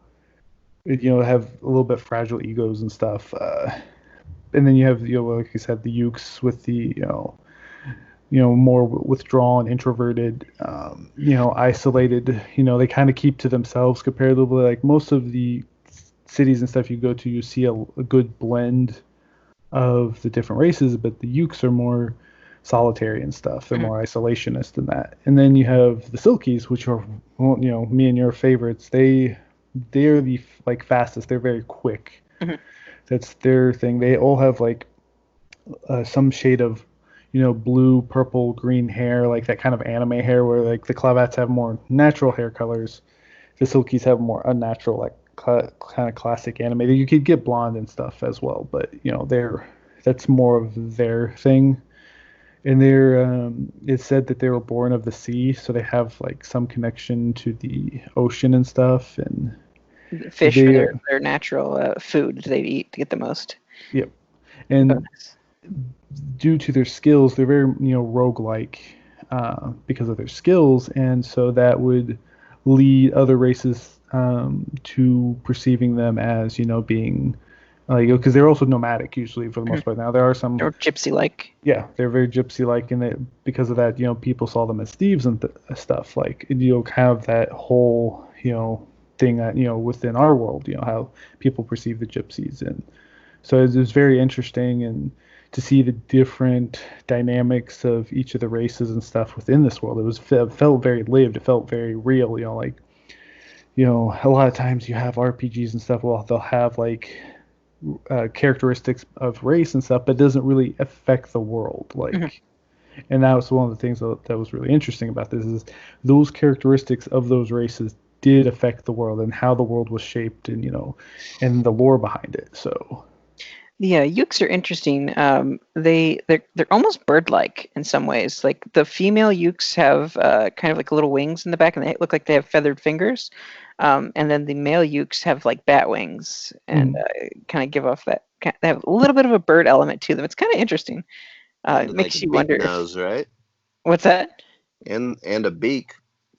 a little bit fragile egos and stuff. And then you have, like I said, the Ukes with the, more withdrawn, introverted, isolated. They kind of keep to themselves comparatively. Like most of the cities and stuff you go to, you see a good blend of the different races, but the Ukes are more solitary and stuff. They're more isolationist than that. And then you have the Silkies, which are, me and your favorites. They're the like fastest. They're very quick. That's their thing. They all have like some shade of blue, purple, green hair, like that kind of anime hair, where like the Clavats have more natural hair colors. The Silkies have more unnatural, like kind of classic anime. You could get blonde and stuff as well, but that's more of their thing. And it's said that they were born of the sea, so they have like some connection to the ocean and stuff. And fish are their natural food they eat to get the most. Yep. And due to their skills, they're very roguelike because of their skills, and so that would lead other races to perceiving them as being because they're also nomadic usually for the most part. Now there are some or gypsy-like. Yeah, they're very gypsy-like, and because of that, people saw them as thieves and stuff. Like have that whole thing that within our world, how people perceive the gypsies, and so it was very interesting and to see the different dynamics of each of the races and stuff within this world. It felt very lived. It felt very real. A lot of times you have RPGs and stuff. Well, they'll have like characteristics of race and stuff, but it doesn't really affect the world. And that was one of the things that was really interesting about this is those characteristics of those races did affect the world and how the world was shaped and and the lore behind it. So. Yeah, Ukes are interesting. They're almost bird-like in some ways. Like the female Ukes have kind of like little wings in the back, and they look like they have feathered fingers. And then the male Ukes have like bat wings, and kind of give off that. They have a little bit of a bird element to them. It's kind of interesting. It makes you wonder. Nose, right? What's that? And a beak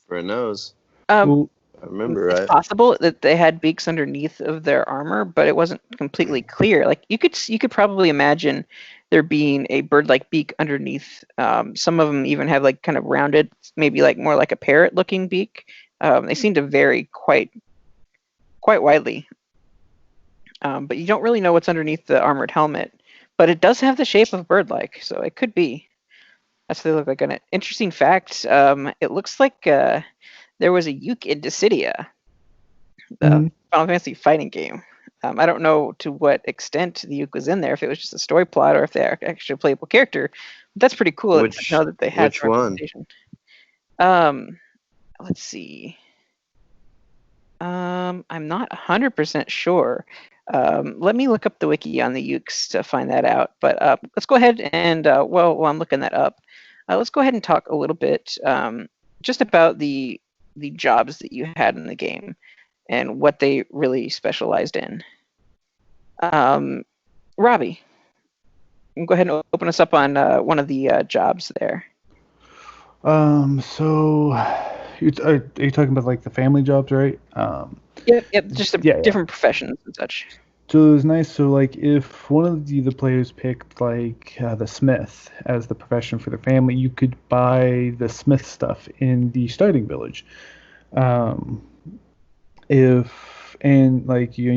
for a nose. I remember it's possible that they had beaks underneath of their armor, but it wasn't completely clear. Like you could probably imagine there being a bird-like beak underneath. Some of them even have like kind of rounded, maybe like more like a parrot-looking beak. They seem to vary quite widely, but you don't really know what's underneath the armored helmet. But it does have the shape of bird-like, so it could be. That's what they look like. An interesting fact: it looks like there was a Uke in Dissidia, the Final Fantasy fighting game. I don't know to what extent the Uke was in there, if it was just a story plot or if they're actually a playable character. But that's pretty cool. I know that they had which one? Let's see. I'm not 100% sure. Let me look up the wiki on the Ukes to find that out. But let's go ahead and, while I'm looking that up, let's go ahead and talk a little bit just about the the jobs that you had in the game and what they really specialized in. Robbie, go ahead and open us up on one of the jobs there. So are you talking about like the family jobs, right? Yep, just different professions and such. So it was nice. So like, if one of the players picked like the smith as the profession for the family, you could buy the smith stuff in the starting village. You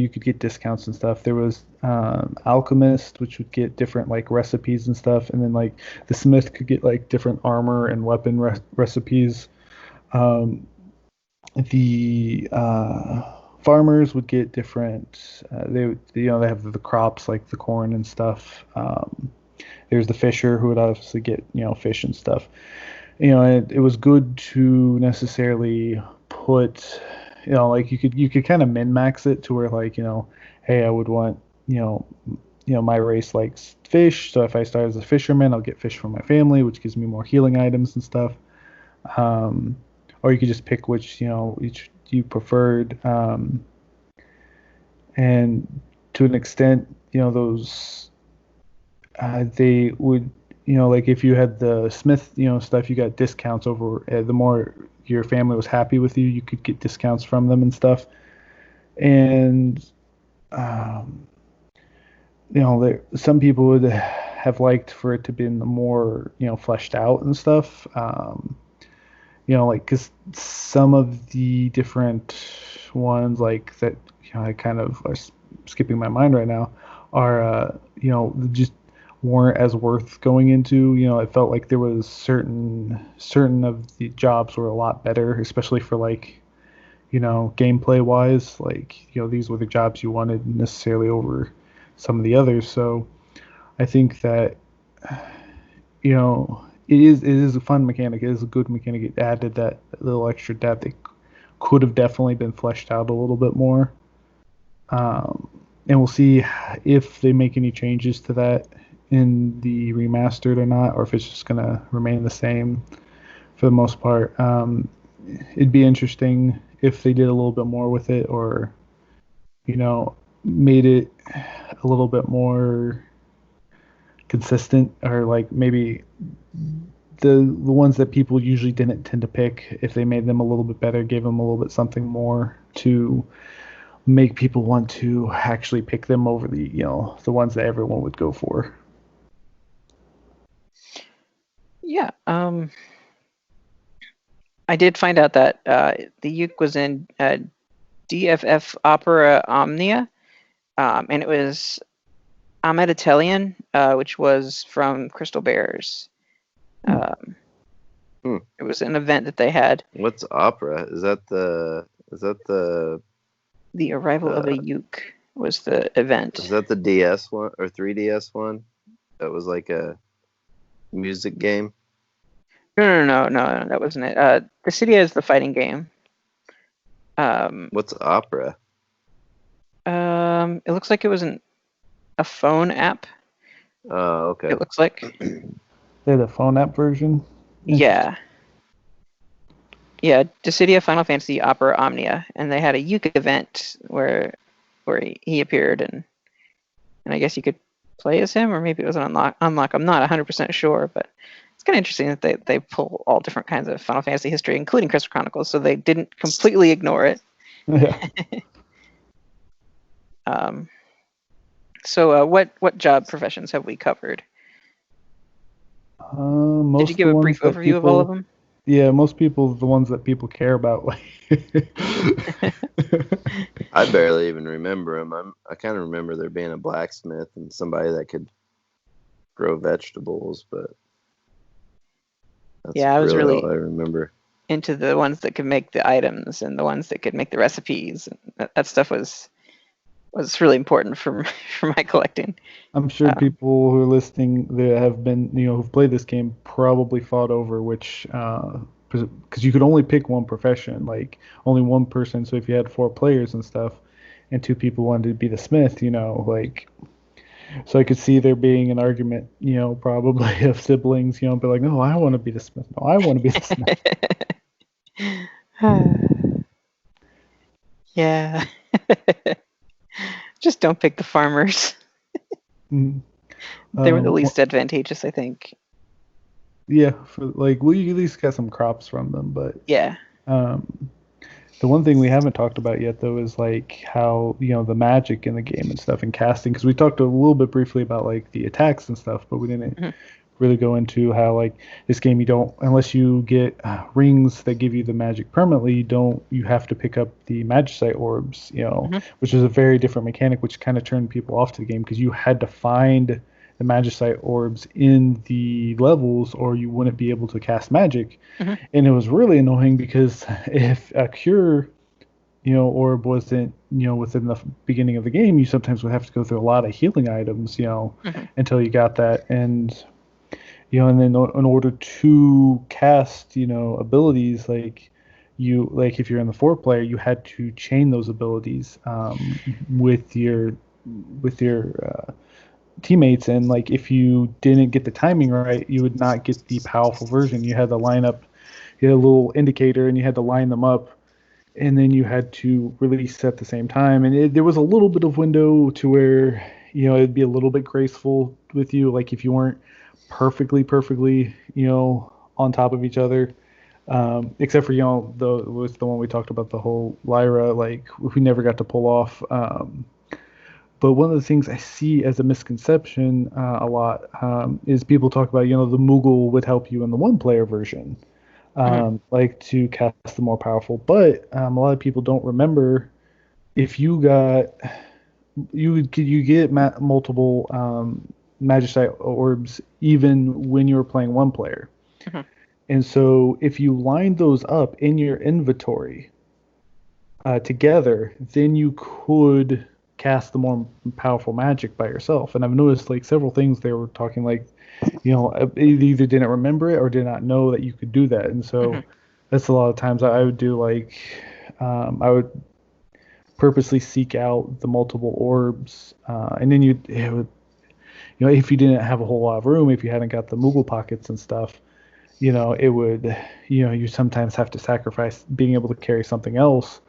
could get discounts and stuff. There was alchemist, which would get different like recipes and stuff, and then like the smith could get like different armor and weapon recipes. The farmers would get different. They have the crops like the corn and stuff. There's the fisher who would obviously get fish and stuff. It was good to necessarily put like you could kind of min max it to where like hey, I would want my race likes fish, so if I start as a fisherman, I'll get fish for my family, which gives me more healing items and stuff. Or you could just pick which you preferred, and to an extent, those they would, like if you had the smith, stuff, you got discounts over. The more your family was happy with you, you could get discounts from them and stuff. And some people would have liked for it to be more, fleshed out and stuff. Because some of the different ones like that, I kind of are skipping my mind right now, are just weren't as worth going into. It felt like there was certain of the jobs were a lot better, especially for like gameplay wise. Like these were the jobs you wanted necessarily over some of the others. So I think that it is a fun mechanic. It is a good mechanic. It added that little extra depth. It could have definitely been fleshed out a little bit more. And we'll see if they make any changes to that in the remastered or not, or if it's just going to remain the same for the most part. It'd be interesting if they did a little bit more with it, or made it a little bit more consistent, or like maybe the ones that people usually didn't tend to pick, if they made them a little bit better, gave them a little bit something more to make people want to actually pick them over the the ones that everyone would go for. Yeah, I did find out that the uke was in DFF Opera Omnia, and it was Ahmed Italian, which was from Crystal Bears. It was an event that they had. What's opera? Is that the The Arrival of a Uke was the event. Is that the DS one or 3DS one? That was like a music game? No, that wasn't it. Dissidia is the fighting game. What's opera? It looks like it was a phone app. Oh, okay. It looks like. They're the phone app version? Yeah. Yeah, Dissidia Final Fantasy Opera Omnia, and they had a uke event where he appeared, and I guess you could play as him, or maybe it was an unlock. I'm not 100% sure, but it's kind of interesting that they pull all different kinds of Final Fantasy history, including Crystal Chronicles, so they didn't completely ignore it. Yeah. So what job professions have we covered? Did you give a brief overview of all of them? Yeah, most people, the ones that people care about. I barely even remember them. I kind of remember there being a blacksmith and somebody that could grow vegetables, but that's I was really all I remember. Into the ones that could make the items and the ones that could make the recipes. That stuff was really important for my collecting. I'm sure people who are listening that have been, who've played this game probably fought over which, because you could only pick one profession, like only one person. So if you had 4 players and stuff, and 2 people wanted to be the smith, so I could see there being an argument, probably of siblings, be like, no, I want to be the smith. No, I want to be the smith. Yeah. Just don't pick the farmers. Mhm. They were the least advantageous, I think. Yeah, for like we at least got some crops from them, but Yeah. um, the one thing we haven't talked about yet though is like how the magic in the game and stuff and casting, because we talked a little bit briefly about like the attacks and stuff, but we didn't Mhm. really go into how like this game you don't, unless you get rings that give you the magic permanently, you have to pick up the magicite orbs, Mhm. which is a very different mechanic, which kind of turned people off to the game because you had to find the magicite orbs in the levels or you wouldn't be able to cast magic. Mhm. And it was really annoying because if a cure orb wasn't within the beginning of the game, you sometimes would have to go through a lot of healing items Mhm. until you got that. And then in order to cast, abilities like if you're in the 4 player, you had to chain those abilities with your teammates, and like if you didn't get the timing right, you would not get the powerful version. You had to line up, you had a little indicator, and you had to line them up, and then you had to release at the same time. And there was a little bit of window to where it'd be a little bit graceful with you, like if you weren't perfectly on top of each other, except for the one we talked about, the whole Lyra, like we never got to pull off. But one of the things I see as a misconception a lot is people talk about the Moogle would help you in the 1 player version, Mhm. like to cast the more powerful. But a lot of people don't remember if you get multiple magicite orbs even when you were playing 1 player. Mhm. And so if you line those up in your inventory together, then you could cast the more powerful magic by yourself. And I've noticed like several things they were talking like, they either didn't remember it or did not know that you could do that. And so Mhm. that's a lot of times I would do like, I would purposely seek out the multiple orbs, and then it would, if you didn't have a whole lot of room, if you hadn't got the Moogle pockets and stuff, it would, you sometimes have to sacrifice being able to carry something else,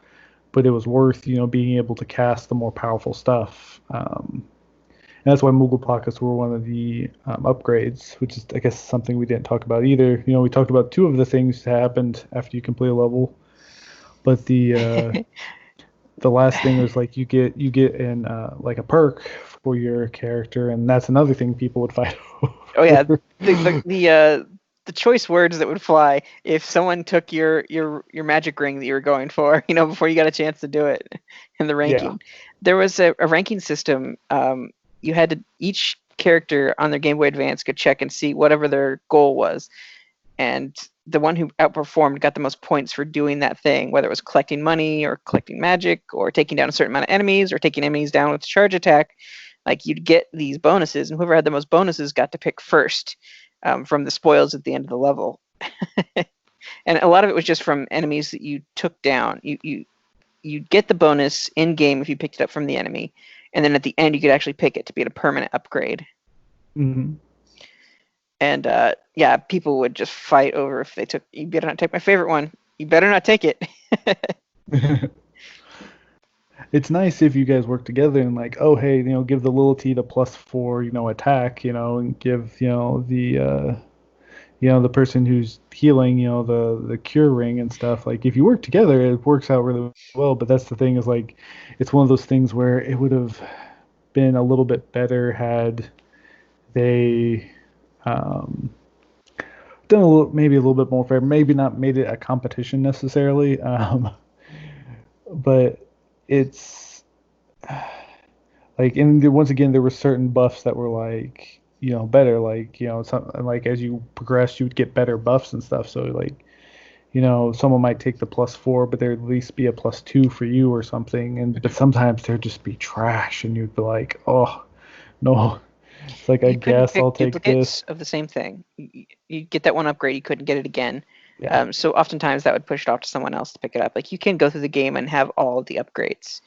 but it was worth, being able to cast the more powerful stuff. And that's why Moogle pockets were one of the upgrades, which is, I guess, something we didn't talk about either. We talked about 2 of the things that happened after you complete a level, but the last thing was like you get in like a perk for your character, and that's another thing people would fight Oh yeah, over. the choice words that would fly if someone took your magic ring that you were going for, before you got a chance to do it in the ranking. Yeah. There was a ranking system. You had to, each character on their Game Boy Advance could check and see whatever their goal was, and the one who outperformed got the most points for doing that thing, whether it was collecting money or collecting magic or taking down a certain amount of enemies or taking enemies down with charge attack. Like you'd get these bonuses, and whoever had the most bonuses got to pick first from the spoils at the end of the level. And a lot of it was just from enemies that you took down. You'd get the bonus in game if you picked it up from the enemy, and then at the end you could actually pick it to be a permanent upgrade. Hmm. And yeah, people would just fight over if they took. You better not take my favorite one. You better not take it. It's nice if you guys work together and like, oh hey, give the little T the +4, attack, and give the person who's healing, the cure ring and stuff. Like if you work together, it works out really well. But that's the thing, is like, it's one of those things where it would have been a little bit better had they um, done maybe a little bit more fair, maybe not made it a competition necessarily, but it's like, and once again, there were certain buffs that were like, better, like, something like as you progress, you would get better buffs and stuff. So like, someone might take the +4, but there'd at least be a +2 for you or something. But sometimes there'd just be trash, and you'd be like, oh no. It's like, I You couldn't guess I'll pick take this. duplicates of the same thing. You get that one upgrade, you couldn't get it again. Yeah. So oftentimes that would push it off to someone else to pick it up. Like you can go through the game and have all of the upgrades.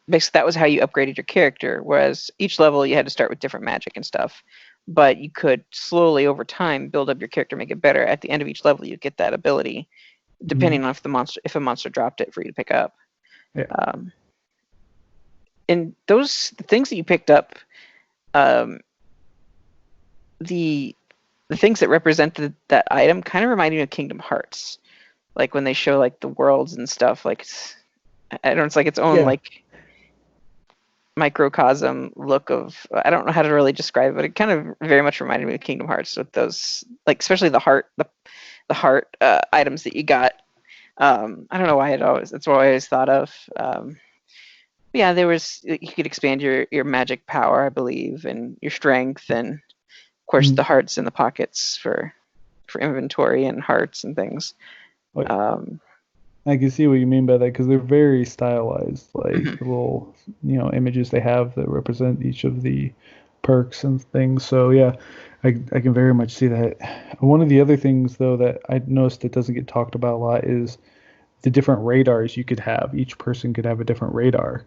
Basically, that was how you upgraded your character. Whereas each level you had to start with different magic and stuff, but you could slowly over time build up your character, make it better. At the end of each level, you get that ability, depending on if a monster dropped it for you to pick up. Yeah. And the things that you picked up, the things that represented that item kind of reminded me of Kingdom Hearts, like when they show like the worlds and stuff. Like it's like its own like microcosm look of, I don't know how to really describe it, but it kind of very much reminded me of Kingdom Hearts with those, like especially the heart items that you got. I don't know why that's what I always thought of. Yeah, you could expand your magic power, I believe, and your strength, and of course the hearts in the pockets for inventory and hearts and things. I can see what you mean by that, because they're very stylized, like the little images they have that represent each of the perks and things. So yeah, I can very much see that. One of the other things though that I noticed that doesn't get talked about a lot is the different radars you could have. Each person could have a different radar.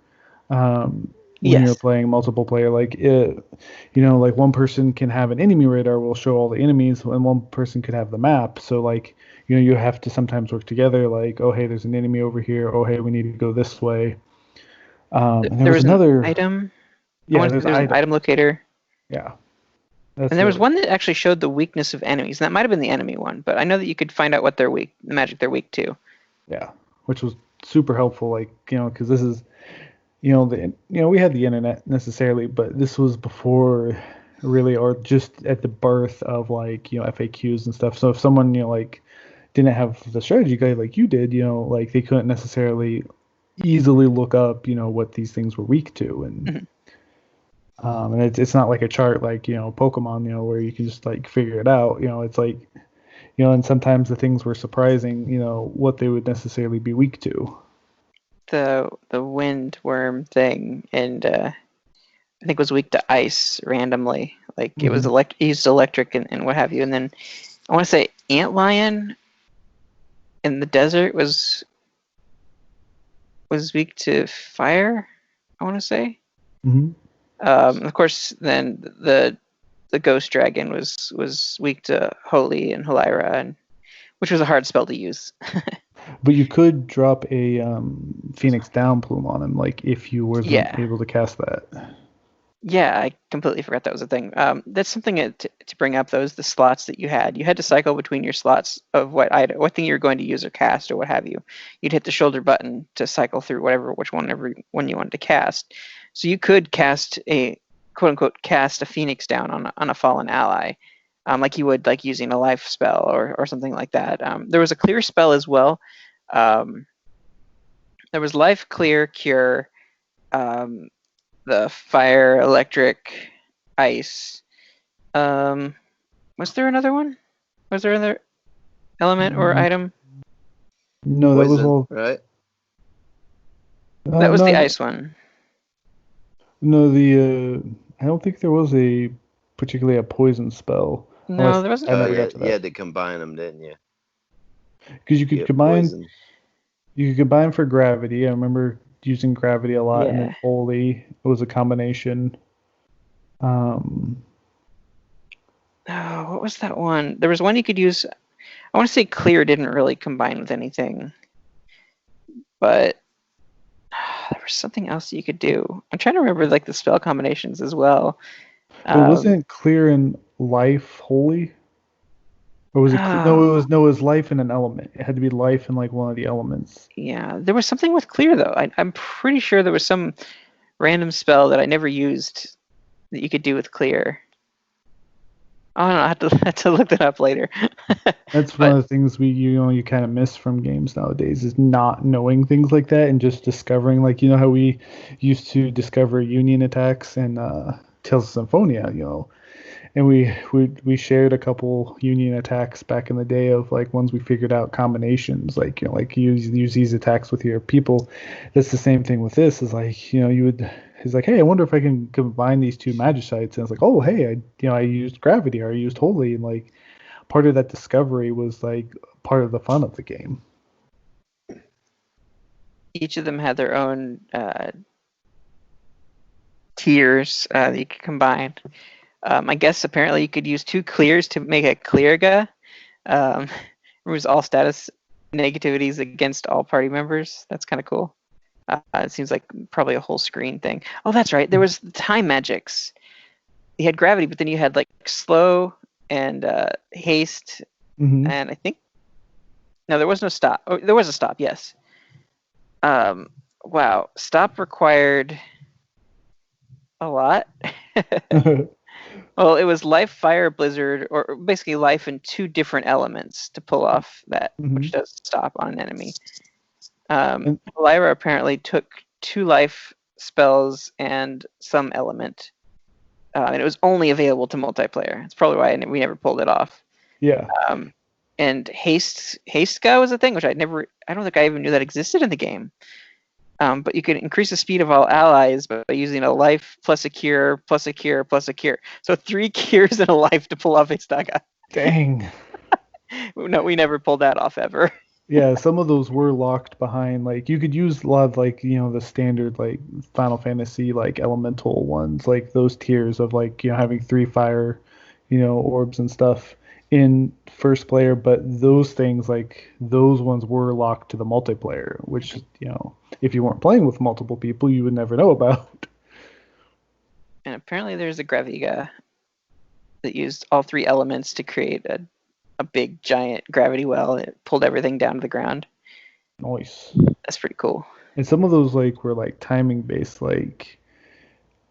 When you're playing multiple player, like like one person can have an enemy radar, will show all the enemies, and one person could have the map. So like you have to sometimes work together, like, oh hey, there's an enemy over here, oh hey, we need to go this way. And there was another item. There's an item locator. Yeah. And there was one that actually showed the weakness of enemies, and that might have been the enemy one, but I know that you could find out what they're weak, the magic they're weak to. Yeah, which was super helpful, like, because this is, we had the internet necessarily, but this was before really, or just at the birth of like, FAQs and stuff. So if someone, like didn't have the strategy guide like you did, like they couldn't necessarily easily look up, what these things were weak to. And and it's not like a chart like, Pokemon, where you can just like figure it out. It's like, and sometimes the things were surprising, what they would necessarily be weak to. The wind worm thing, and I think was weak to ice randomly. Like it was used electric and what have you. And then I want to say antlion in the desert was weak to fire, I want to say. Of course, then the ghost dragon was weak to holy and Halira, which was a hard spell to use. But you could drop a Phoenix Down plume on him, like if you were able to cast that. Yeah, I completely forgot that was a thing. That's something to bring up, though, is the slots that you had. You had to cycle between your slots of what thing you were going to use or cast or what have you. You'd hit the shoulder button to cycle through which one you wanted to cast. So you could cast a quote-unquote cast a Phoenix Down on a fallen ally, like you would like using a life spell or something like that. There was a clear spell as well. There was life, clear, cure, the fire, electric, ice. Was there another one? Was there another element or item? No, that was all right. That was the ice one. No, I don't think there was particularly a poison spell. No, there wasn't. You had to combine them, didn't you? Because you could combine. Poison. You could combine for gravity. I remember using gravity a lot, and then holy was a combination. Oh, what was that one? There was one you could use. I want to say clear didn't really combine with anything, but there was something else you could do. I'm trying to remember like the spell combinations as well. But wasn't clear in life holy? Or was it? No, it was life in an element. It had to be life in like one of the elements. Yeah, there was something with clear though. I'm pretty sure there was some random spell that I never used that you could do with clear. I don't know. I have to look that up later. That's one of the things you kind of miss from games nowadays is not knowing things like that and just discovering, like, how we used to discover union attacks and Tales of Symphonia, and we shared a couple union attacks back in the day of like ones we figured out combinations, like like use these attacks with your people. That's the same thing with this. Is like he's like, hey, I wonder if I can combine these two magicites, and it's like, oh hey, I used gravity or I used holy, and like part of that discovery was like part of the fun of the game. Each of them had their own tiers that you could combine. I guess apparently you could use 2 clears to make a clear guy. It was all status negativities against all party members. That's kind of cool. It seems like probably a whole screen thing. Oh, that's right. There was time magics. You had gravity, but then you had like slow and haste, Mm-hmm. and I think no, there was no stop. Oh, there was a stop. Yes. Wow, stop required a lot. Well, it was life, fire, blizzard, or basically life in 2 different elements to pull off that, which does stop on an enemy. Lyra apparently took 2 life spells and some element, and it was only available to multiplayer. It's probably why we never pulled it off. Yeah. And haste guy was a thing, which I don't think I even knew that existed in the game. But you can increase the speed of all allies by using a life plus a cure plus a cure plus a cure. So 3 cures and a life to pull off a Staga. Dang. No, we never pulled that off ever. Yeah, some of those were locked behind. Like you could use a lot of like the standard like Final Fantasy like elemental ones, like those tiers of like having 3 fire, orbs and stuff in first player. But those things like those ones were locked to the multiplayer, which if you weren't playing with multiple people, you would never know about. And apparently there's a Graviga that used all 3 elements to create a big giant gravity well. It pulled everything down to the ground. Nice. That's pretty cool. And some of those like were like timing based, like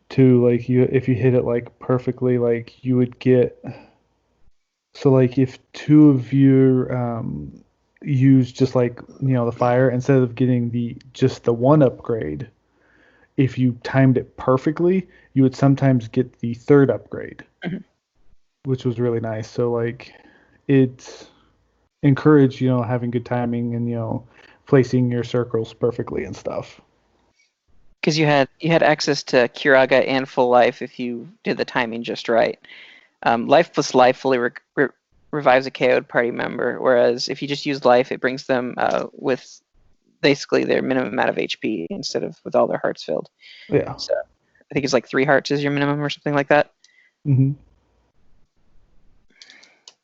to like if you hit it like perfectly, like you would get. So like if 2 of you use just like the fire instead of getting just the 1 upgrade, if you timed it perfectly, you would sometimes get the 3rd upgrade, which was really nice. So like it encouraged having good timing and placing your circles perfectly and stuff. Because you had access to Curaga and full life if you did the timing just right. Life plus life fully revives a KO'd party member, whereas if you just use life, it brings them with basically their minimum amount of HP instead of with all their hearts filled. Yeah. So I think it's like 3 hearts is your minimum or something like that. Mm-hmm.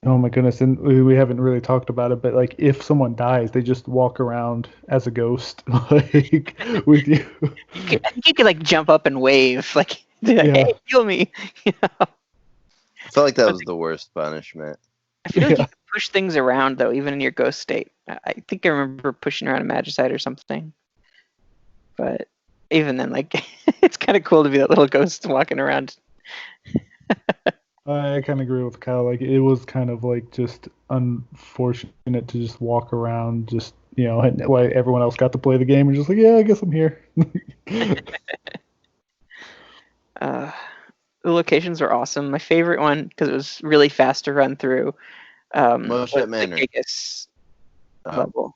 Oh my goodness, and we haven't really talked about it, but like if someone dies, they just walk around as a ghost, like with you. You could like jump up and wave, like, hey, heal me. I felt like that was the worst punishment. I feel like you could push things around though, even in your ghost state. I think I remember pushing around a Magicite or something. But even then, like, it's kind of cool to be that little ghost walking around. I kind of agree with Kyle. Like it was kind of like just unfortunate to just walk around, just while everyone else got to play the game, and just like, yeah, I guess I'm here. The locations were awesome. My favorite one, because it was really fast to run through, was the Gigas level.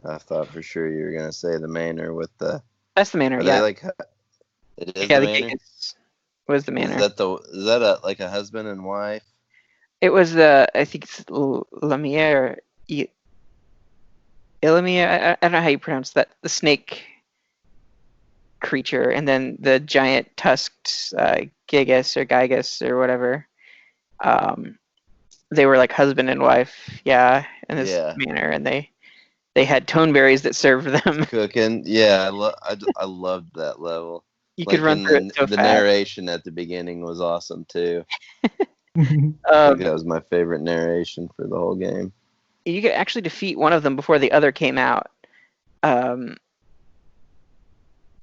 I thought for sure you were gonna say the Manor with the. That's the Manor, yeah. It is the the Manor? Gigas was the Manor. Is that like a husband and wife? It was I think it's Lemire. Illimir, I don't know how you pronounce that. The snake creature, and then the giant tusked Gigas or Gygas or whatever. They were like husband and wife, in this manner, and they had toneberries that served them. Cooking, yeah, I loved that level. You could run through it so the fast. narration at the beginning was awesome too. I think that was my favorite narration for the whole game. You could actually defeat one of them before the other came out.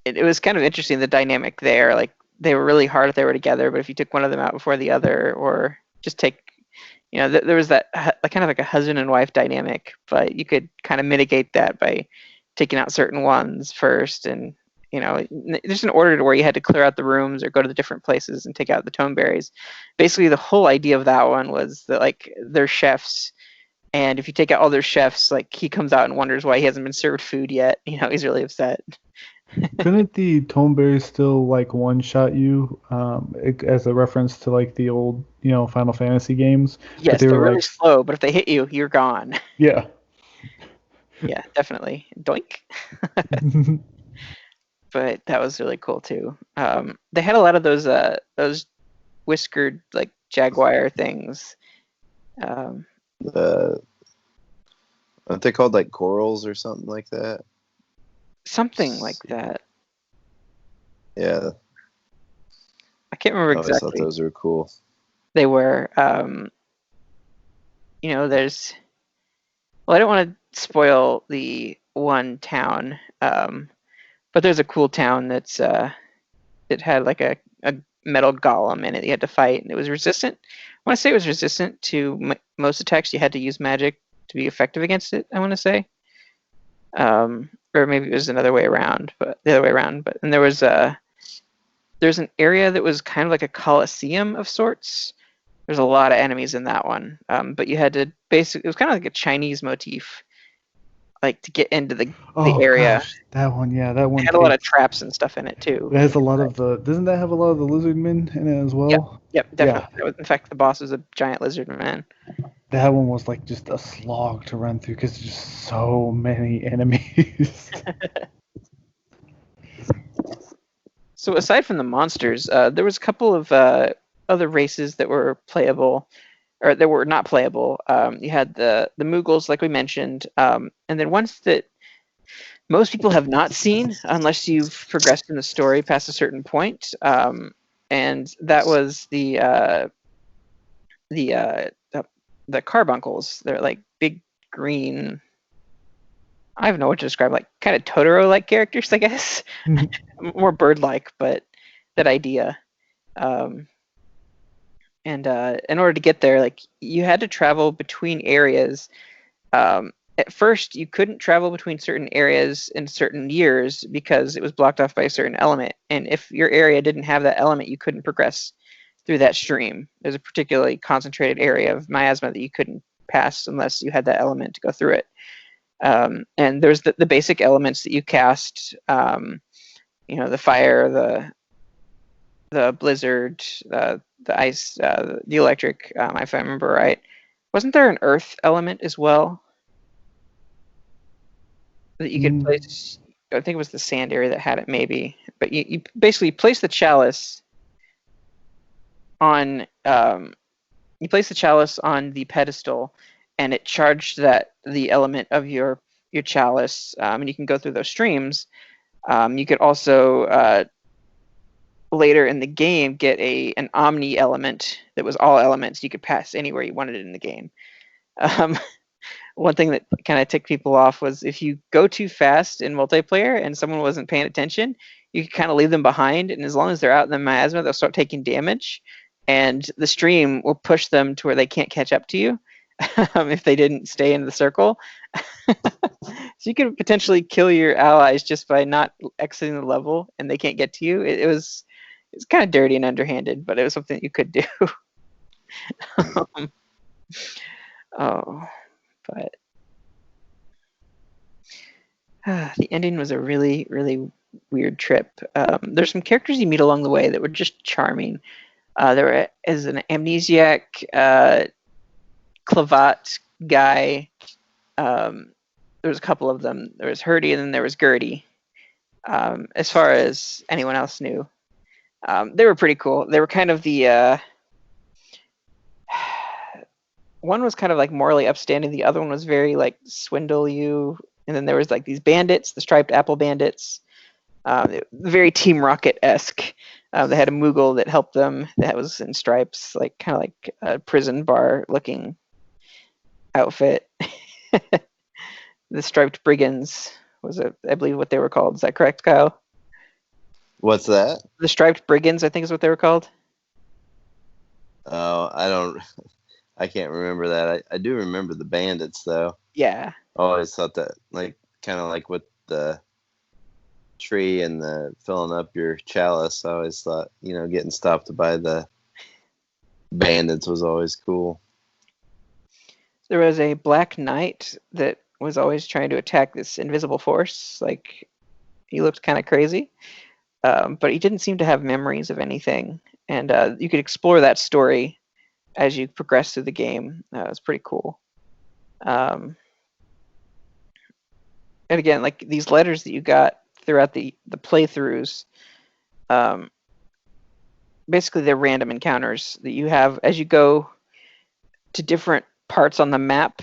It was kind of interesting, the dynamic there. Like, they were really hard if they were together, but if you took one of them out before the other, or just take, there was that kind of like a husband and wife dynamic, but you could kind of mitigate that by taking out certain ones first. And, there's an order to where you had to clear out the rooms or go to the different places and take out the toneberries. Basically, the whole idea of that one was that, like, they're chefs. And if you take out all their chefs, like, he comes out and wonders why he hasn't been served food yet. He's really upset. Couldn't the toneberries still like one-shot you as a reference to like the old Final Fantasy games? Yes, they're really slow, but if they hit you, you're gone. Yeah. Yeah, definitely. Doink. But that was really cool too. They had a lot of those whiskered like jaguar things. Aren't they called like corals or something like that? Something like that. Yeah, I can't remember I always thought exactly. those were cool. They were. There's. Well, I don't want to spoil the one town, but there's a cool town it had like a metal golem in it you had to fight, and it was resistant. I want to say it was resistant to most attacks. You had to use magic to be effective against it, I want to say. Or maybe it was another way around, but the other way around. But and there's an area that was kind of like a coliseum of sorts. There's a lot of enemies in that one, but you had to it was kind of like a Chinese motif, like to get into the area. Gosh, that one, yeah, that It one had a lot of takes. traps and stuff in it too. It has a lot of the. Doesn't that have a lot of the lizard men in it as Yep, well? yep, Yeah, definitely. In fact, the boss was a giant lizard man. that one was like just a slog to run through because there's just so many enemies. So aside from the monsters, there was a couple of other races that were playable, or that were not playable. You had the Mughals, like we mentioned, and then ones that most people have not seen unless you've progressed in the story past a certain point, and that was the carbuncles. They're like big green. I don't know what to describe, like kind of Totoro-like characters, I guess. More bird-like, but that idea. Um, and in order to get there, like you had to travel between areas. At first, you couldn't travel between certain areas in certain years because it was blocked off by a certain element. And if your area didn't have that element, you couldn't progress through that stream. There's a particularly concentrated area of miasma that you couldn't pass unless you had that element to go through it. And there's the basic elements that you cast. The fire, the blizzard, the ice, the electric. If I remember right, wasn't there an earth element as well that you could place? I think it was the sand area that had it, maybe. But you basically place the chalice on the pedestal, and it charged the element of your chalice, and you can go through those streams. You could also later in the game get an omni element that was all elements. You could pass anywhere you wanted it in the game. One thing that kind of ticked people off was if you go too fast in multiplayer and someone wasn't paying attention, you could kind of leave them behind, and as long as they're out in the miasma, they'll start taking damage, and the stream will push them to where they can't catch up to you if they didn't stay in the circle. So you could potentially kill your allies just by not exiting the level, and they can't get to you. It's kind of dirty and underhanded, but it was something you could do. But the ending was a really, really weird trip. There's some characters you meet along the way that were just charming. There is an amnesiac clavat guy. There was a couple of them. There was Hurdy, and then there was Gertie. As far as anyone else knew, they were pretty cool. They were kind of the one was kind of like morally upstanding. The other one was very like swindle you. And then there was like these bandits, the striped apple bandits, very Team Rocket-esque. They had a Moogle that helped them that was in stripes, like kind of like a prison bar looking outfit. The striped brigands was I believe what they were called. Is that correct, Kyle? What's that? The striped brigands, I think, is what they were called. Oh, I can't remember that. I do remember the bandits though. Yeah. I always thought that, like, kind of like with the tree and the filling up your chalice. I always thought, getting stopped by the bandits was always cool. There was a black knight that was always trying to attack this invisible force. Like, he looked kind of crazy, but he didn't seem to have memories of anything. And you could explore that story as you progress through the game. It was pretty cool. And again, like these letters that you got throughout the playthroughs, basically they're random encounters that you have as you go to different parts on the map.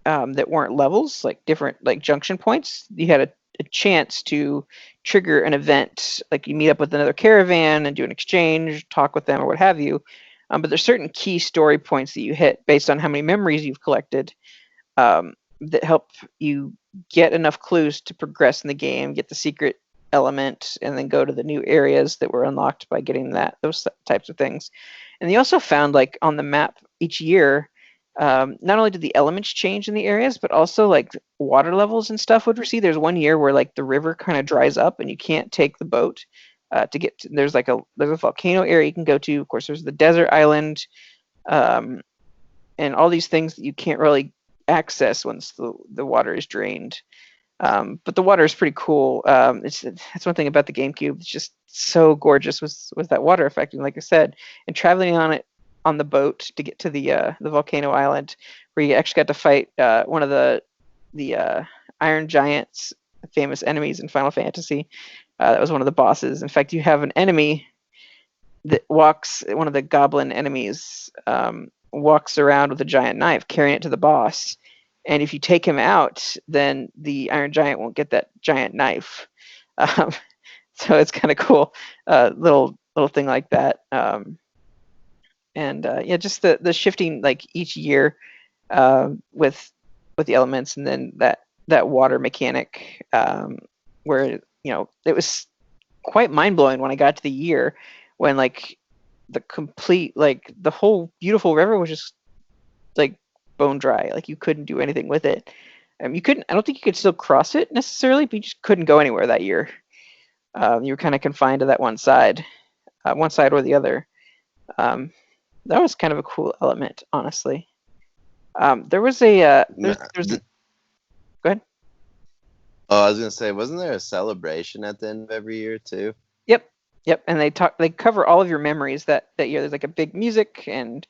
that weren't levels, like different like junction points. You had a chance to trigger an event, like you meet up with another caravan and do an exchange, talk with them, or what have you. But there's certain key story points that you hit based on how many memories you've collected, that help you get enough clues to progress in the game, get the secret element, and then go to the new areas that were unlocked by getting those types of things. And you also found, like, on the map each year, not only did the elements change in the areas, but also like water levels and stuff would recede. There's one year where like the river kind of dries up and you can't take the boat to get to, there's a volcano area you can go to. Of course, there's the desert island, and all these things that you can't really access once the water is drained. But the water is pretty cool. That's one thing about the GameCube. It's just so gorgeous was that water effect. And like I said, and traveling on the boat to get to the volcano island, where you actually got to fight one of the Iron Giant's famous enemies in Final Fantasy. That was one of the bosses. In fact, you have an enemy that one of the goblin enemies, walks around with a giant knife, carrying it to the boss. And if you take him out, then the Iron Giant won't get that giant knife. So it's kind of cool, little thing like that. Yeah, just the shifting like each year with the elements, and then that water mechanic, where it was quite mind blowing when I got to the year when like the whole beautiful river was just like bone dry. Like you couldn't do anything with it. I don't think you could still cross it necessarily, but you just couldn't go anywhere that year. You were kind of confined to that one side or the other. That was kind of a cool element, honestly. There was a go ahead. Oh, I was gonna say, wasn't there a celebration at the end of every year too? Yep, and they cover all of your memories that year. There's like a big music, and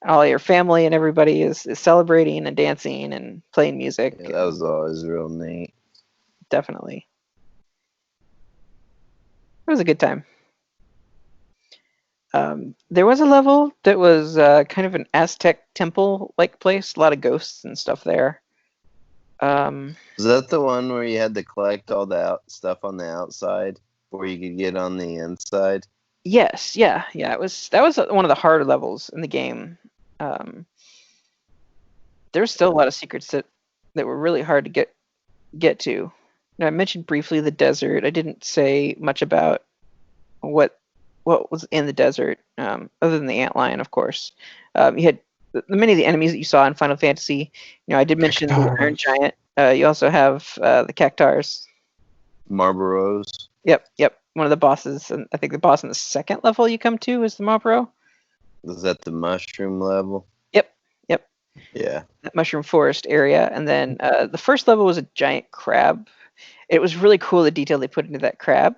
all your family and everybody is celebrating and dancing and playing music. Yeah, that was always real neat. Definitely. It was a good time. There was a level that was kind of an Aztec temple-like place. A lot of ghosts and stuff there. Was that the one where you had to collect all the stuff on the outside before you could get on the inside? Yes, yeah. That was one of the harder levels in the game. There's still a lot of secrets that were really hard to get to. Now, I mentioned briefly the desert. I didn't say much about what was in the desert, other than the antlion, of course. You had many of the enemies that you saw in Final Fantasy. I did mention the Iron Giant. You also have the Cactars. Marlboros. Yep. One of the bosses, and I think the boss in the second level you come to is the Marlboro. Was that the mushroom level? Yep. Yeah. That mushroom forest area, and then the first level was a giant crab. It was really cool the detail they put into that crab,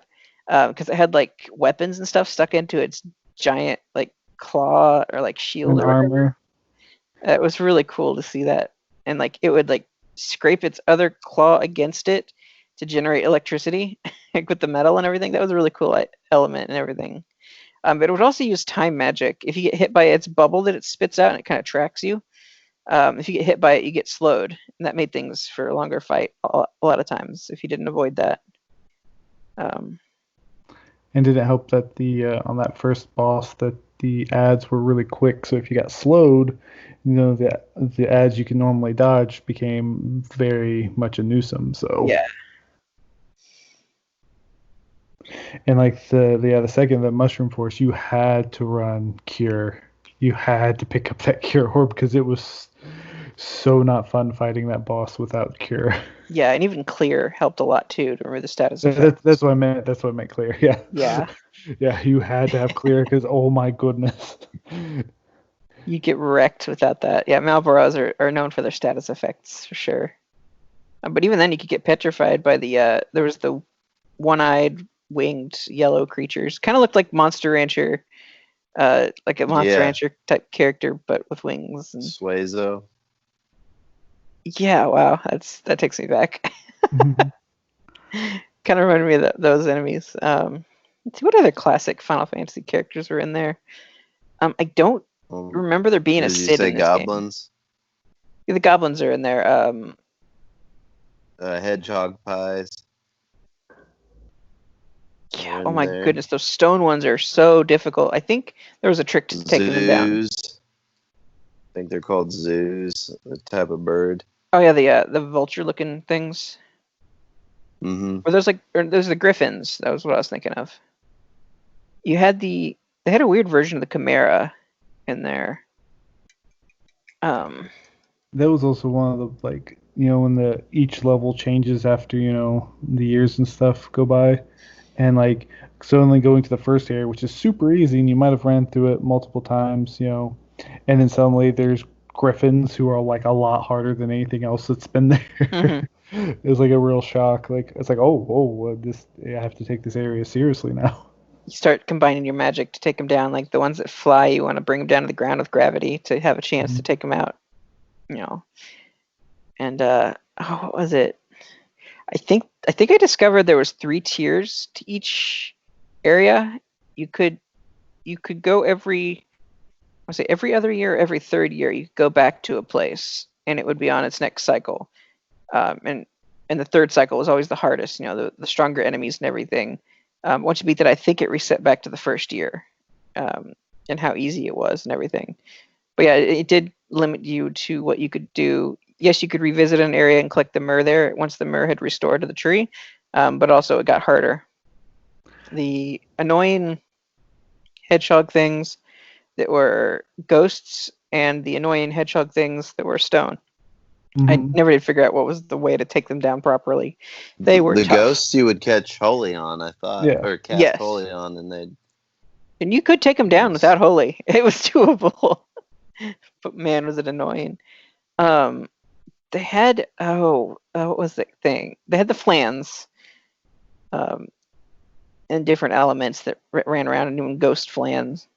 because it had like weapons and stuff stuck into its giant like claw or like shield or armor. It was really cool to see that, and like it would like scrape its other claw against it to generate electricity, like with the metal and everything. That was a really cool element and everything. But it would also use time magic. If you get hit by its bubble that it spits out and it kind of tracks you, if you get hit by it, you get slowed, and that made things for a longer fight a lot of times if you didn't avoid that. And did it help that on that first boss that the ads were really quick? So if you got slowed, the ads you can normally dodge became very much a nuisance. So yeah. And like the mushroom force, you had to run cure. You had to pick up that cure orb because it was so not fun fighting that boss without cure. Yeah, and even clear helped a lot too to remove the status effect. That's what I meant. That's what I meant. Clear. Yeah. Yeah. Yeah, you had to have clear because oh my goodness. You get wrecked without that. Yeah, Malboros are known for their status effects for sure. But even then, you could get petrified by there was the one-eyed winged yellow creatures. Kind of looked like Monster Rancher, like a Monster Rancher type character, but with wings. And... Suezo. Yeah, wow, that takes me back. Kind of reminded me of those enemies. Let's see what other classic Final Fantasy characters were in there. I don't remember there being a Cid in this goblins? The goblins are in there. Hedgehog pies. Yeah, oh my goodness, those stone ones are so difficult. I think there was a trick to taking them down. Zoos. I think they're called zoos, the type of bird. Oh yeah, the vulture-looking things. Mm-hmm. Or those are the griffins. That was what I was thinking of. They had a weird version of the chimera in there. That was also one of the, like, when each level changes after, the years and stuff go by. And, like, suddenly going to the first area, which is super easy, and you might have ran through it multiple times, and then suddenly there's griffins who are, like, a lot harder than anything else that's been there. Mm-hmm. It was, like, a real shock. Like, it's like, I have to take this area seriously now. You start combining your magic to take them down. Like the ones that fly, you want to bring them down to the ground with gravity to have a chance to take them out. And what was it? I think I discovered there was 3 tiers to each area. You could go every other year, every 3rd year. You could go back to a place, and it would be on its next cycle. And the 3rd cycle was always the hardest. The stronger enemies and everything. Once you beat that, I think it reset back to the 1st year, and how easy it was and everything. But yeah, it did limit you to what you could do. Yes, you could revisit an area and collect the myrrh there once the myrrh had restored to the tree, but also it got harder. The annoying hedgehog things that were ghosts and the annoying hedgehog things that were stone. Mm-hmm. I never did figure out what was the way to take them down properly. They were the tough. Ghosts you would catch holy on, I thought, or cast holy on, and you could take them down without holy. It was doable, but man, was it annoying. They had what was the thing? They had the flans, and different elements that ran around and doing ghost flans.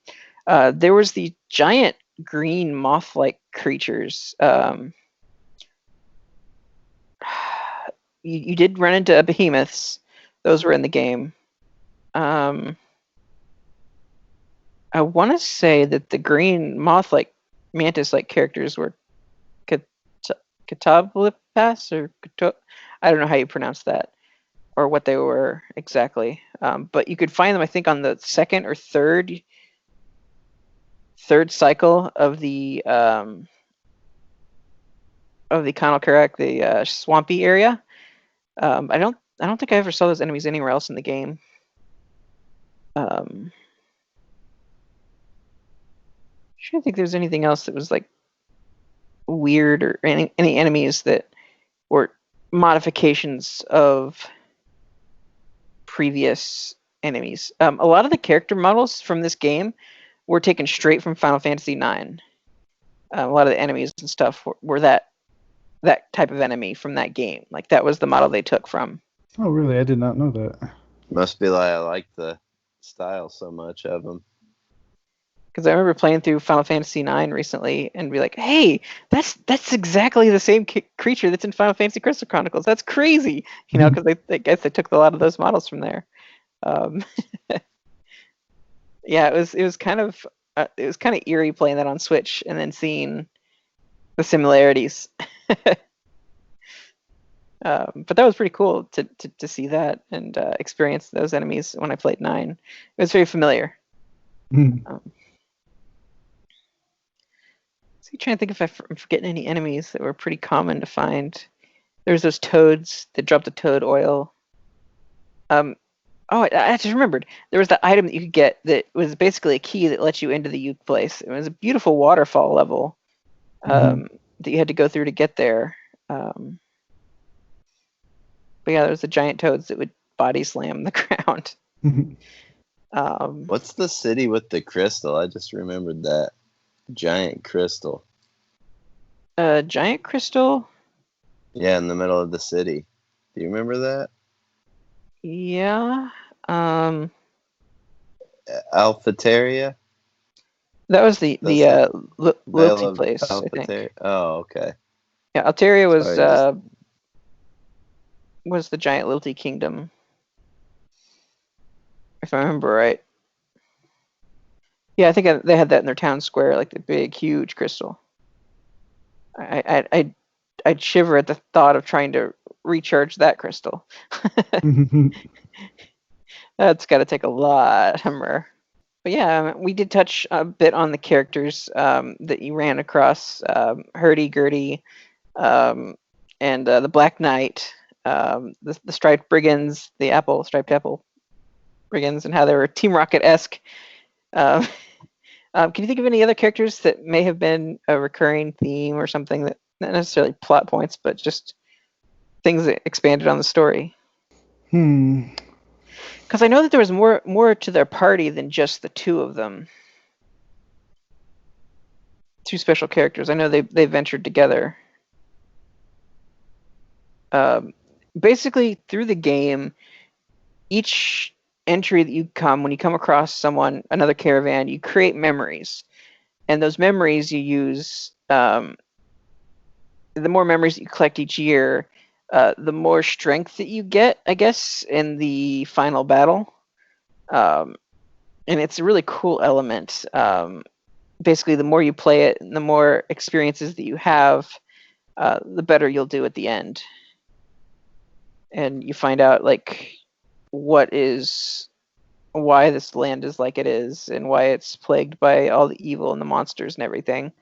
There was the giant green moth-like creatures. You did run into behemoths. Those were in the game. I want to say that the green moth-like, mantis-like characters were Katablipas or I don't know how you pronounce that or what they were exactly. But you could find them, I think, on the 2nd or 3rd cycle of the Chronicles, the swampy area. I don't think I ever saw those enemies anywhere else in the game. I don't think there's anything else that was like weird or any enemies that were modifications of previous enemies. A lot of the character models from this game were taken straight from Final Fantasy IX. A lot of the enemies and stuff were that type of enemy from that game. Like that was the model they took from. Oh, really? I did not know that. Must be like I like the style so much of them. Because I remember playing through Final Fantasy IX recently and be like, "Hey, that's exactly the same creature that's in Final Fantasy Crystal Chronicles. That's crazy!" Because I guess they took a lot of those models from there. Yeah, it was kind of eerie playing that on Switch and then seeing the similarities. But that was pretty cool to see that and experience those enemies when I played 9. It was very familiar. So I'm trying to think if I'm forgetting any enemies that were pretty common to find. There's those toads that dropped the toad oil. I just remembered. There was the item that you could get that was basically a key that let you into the Uke place. It was a beautiful waterfall level that you had to go through to get there. But yeah, there was the giant toads that would body slam the ground. What's the city with the crystal? I just remembered that. Giant crystal. Giant crystal? Yeah, in the middle of the city. Do you remember that? Yeah. Alphateria? That was the Lilty place, I think. Oh, okay. Yeah, Altaria was the giant Lilty kingdom, if I remember right. Yeah, I think they had that in their town square, like the big, huge crystal. I'd shiver at the thought of trying to recharge that crystal. That's got to take a lot of hammer. But yeah, we did touch a bit on the characters that you ran across, Hurdy-Gurdy, and the Black Knight, the Striped Brigands, the Striped Apple Brigands, and how they were Team Rocket-esque. Can you think of any other characters that may have been a recurring theme or something, that not necessarily plot points, but just things that expanded on the story? Because I know that there was more to their party than just the two of them. Two special characters. I know they ventured together. Basically, through the game, each entry that when you come across another caravan, you create memories. And those memories you use, the more memories that you collect each year, the more strength that you get, I guess, in the final battle. And it's a really cool element. Basically, the more you play it, and the more experiences that you have, the better you'll do at the end. And you find out like why this land is like it is, and why it's plagued by all the evil and the monsters and everything.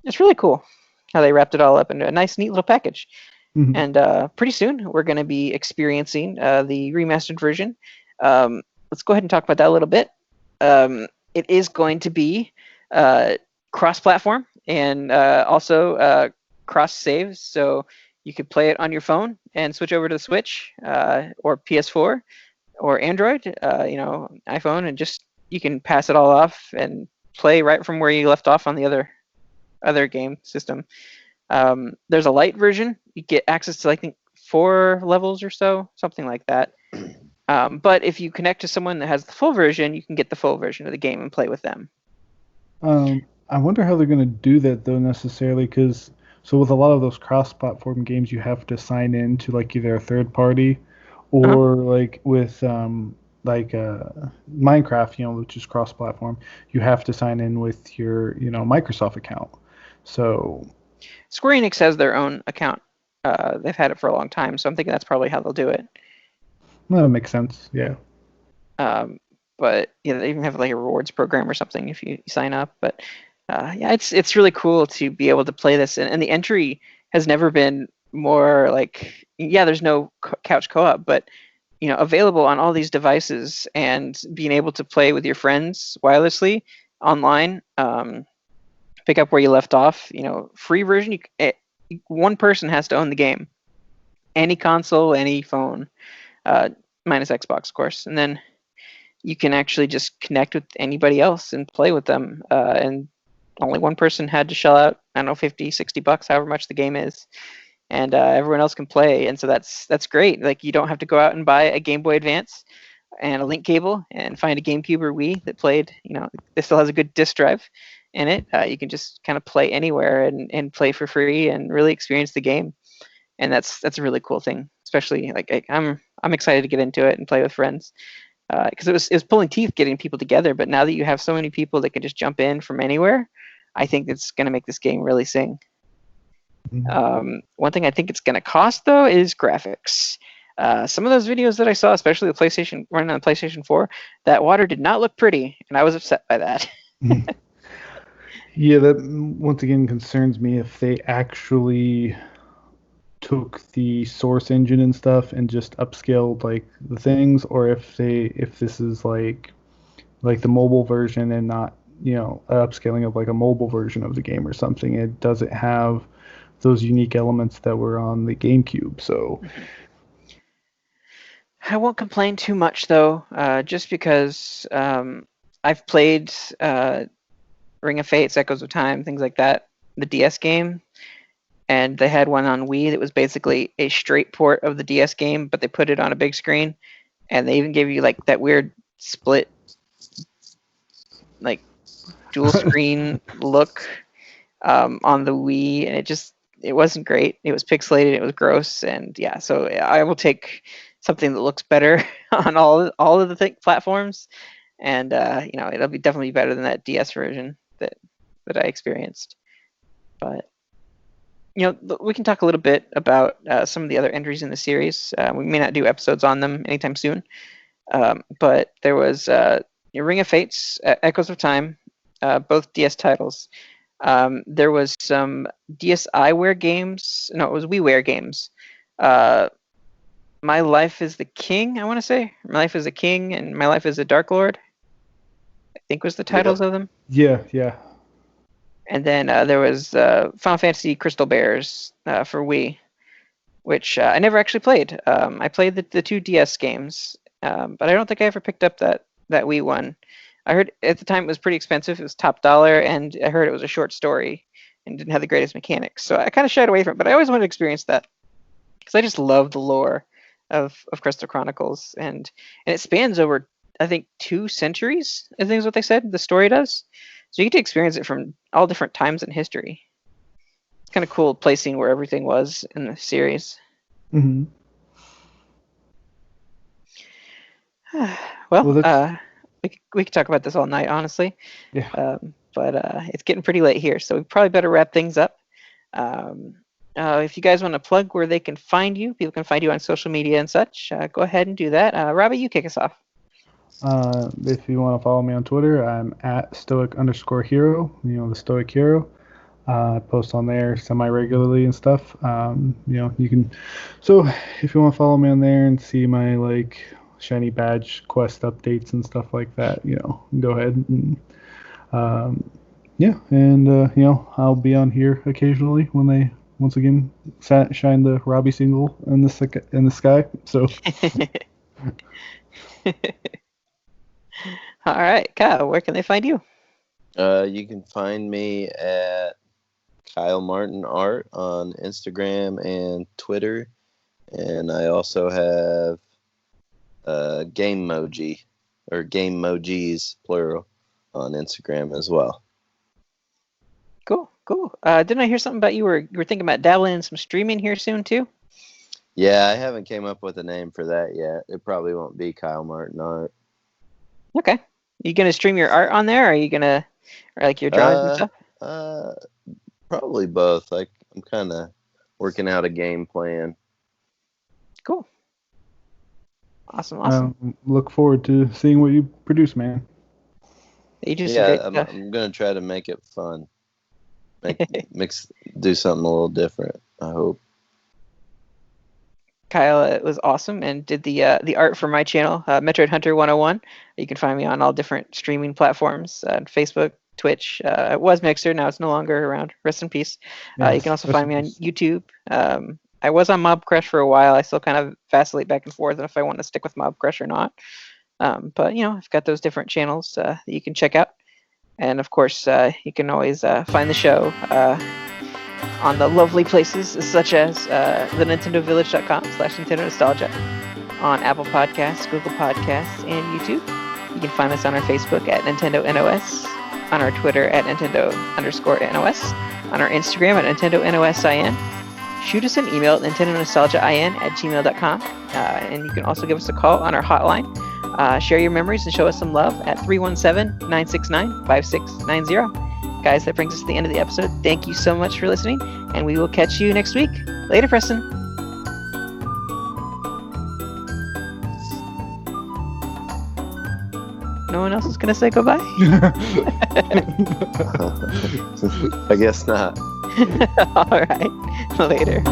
It's really cool how they wrapped it all up into a nice, neat little package. Mm-hmm. And pretty soon we're going to be experiencing the remastered version. Let's go ahead and talk about that a little bit. It is going to be cross-platform and also cross-saves, so you could play it on your phone and switch over to the Switch or PS4 or Android, iPhone, and just you can pass it all off and play right from where you left off on the other game system. There's a light version. You get access to, I think, 4 levels or so, something like that. But if you connect to someone that has the full version, you can get the full version of the game and play with them. I wonder how they're going to do that, though, necessarily, because so with a lot of those cross-platform games, you have to sign in to like either a third party or like with Minecraft, which is cross-platform, you have to sign in with your Microsoft account. So Square Enix has their own account. They've had it for a long time, so I'm thinking that's probably how they'll do it. Well, that makes sense. Yeah. But they even have like a rewards program or something if you sign up. But it's really cool to be able to play this, and the entry has never been more like, there's no couch co-op, but available on all these devices, and being able to play with your friends wirelessly online, pick up where you left off. Free version, one person has to own the game, any console, any phone, minus Xbox, of course, and then you can actually just connect with anybody else and play with them, and only one person had to shell out, I don't know, $50, $60, however much the game is, and everyone else can play. And so that's great. Like, you don't have to go out and buy a Game Boy Advance and a link cable and find a GameCube or Wii that played, this still has a good disk drive in it. You can just kind of play anywhere and play for free and really experience the game. And that's a really cool thing, especially like I'm excited to get into it and play with friends. Because it was pulling teeth getting people together, but now that you have so many people that can just jump in from anywhere, I think it's going to make this game really sing. Mm-hmm. One thing I think it's going to cost, though, is graphics. Some of those videos that I saw, especially the PlayStation running on the PlayStation 4, that water did not look pretty, and I was upset by that. Yeah, that once again concerns me if they actually took the source engine and stuff and just upscaled like the things, or if this is like the mobile version and not upscaling of like a mobile version of the game or something. It doesn't have those unique elements that were on the GameCube. So I won't complain too much, though, just because I've played Ring of Fate, Echoes of Time, things like that, the DS game. And they had one on Wii that was basically a straight port of the DS game, but they put it on a big screen. And they even gave you like that weird split, like dual screen look on the Wii. And it wasn't great. It was pixelated. It was gross. And yeah, so I will take something that looks better on all of the platforms. And, it'll be definitely better than that DS version that I experienced. But we can talk a little bit about some of the other entries in the series. We may not do episodes on them anytime soon, but there was Ring of Fates, Echoes of Time, both DS titles. There was some DSiWare games. No, it was WiiWare games. My Life is the King, I want to say. My Life is a King and My Life is a Dark Lord, I think was the titles of them. Yeah. And then there was Final Fantasy Crystal Bears for Wii, which I never actually played. I played the two DS games, but I don't think I ever picked up that Wii one. I heard at the time it was pretty expensive. It was top dollar, and I heard it was a short story and didn't have the greatest mechanics. So I kind of shied away from it, but I always wanted to experience that because I just love the lore of Crystal Chronicles, and it spans over, I think, 2 centuries, I think is what they said the story does. So you get to experience it from all different times in history. It's kind of cool placing where everything was in the series. Mm-hmm. Well, we could talk about this all night, honestly. Yeah. But it's getting pretty late here, so we probably better wrap things up. If you guys want to plug where they can find you, people can find you on social media and such, go ahead and do that. Robbie, you kick us off. If you want to follow me on Twitter, I'm at stoic_hero, the Stoic Hero. I post on there semi-regularly and stuff. You can. So if you want to follow me on there and see my shiny badge quest updates and stuff like that, go ahead and I'll be on here occasionally when they once again shine the Robbie single in the sky. So. All right, Kyle, where can they find you? You can find me at Kyle Martin Art on Instagram and Twitter, and I also have Gamemoji or Gamemojis plural on Instagram as well. Cool. Didn't I hear something about you were thinking about dabbling in some streaming here soon too? Yeah, I haven't came up with a name for that yet. It probably won't be Kyle Martin Art. Okay. You gonna stream your art on there, or are you gonna, or your drawings and stuff? Probably both. I'm kind of working out a game plan. Cool. Awesome. Look forward to seeing what you produce, man. I'm gonna try to make it fun. Do something a little different, I hope. Kyle, it was awesome, and did the art for my channel, Metroid Hunter 101. You can find me on all different streaming platforms, Facebook, Twitch. It was Mixer, now it's no longer around. Rest in peace. Yes, you can also find me on YouTube. I was on Mob Crush for a while. I still kind of vacillate back and forth if I want to stick with Mob Crush or not. But I've got those different channels that you can check out. And of course, you can always find the show on the lovely places such as thenintendovillage.com/Nintendo Nostalgia, on Apple Podcasts, Google Podcasts, and YouTube. You can find us on our Facebook at Nintendo NOS, on our Twitter at Nintendo_NOS, on our Instagram at Nintendo NOSIN. Shoot us an email at nintendonostalgiain@gmail.com, and you can also give us a call on our hotline. Share your memories and show us some love at 317-969-5690. Guys, that brings us to the end of the episode. Thank you so much for listening, and we will catch you next week. Later, Preston. No one else is going to say goodbye? I guess not. All right. Later.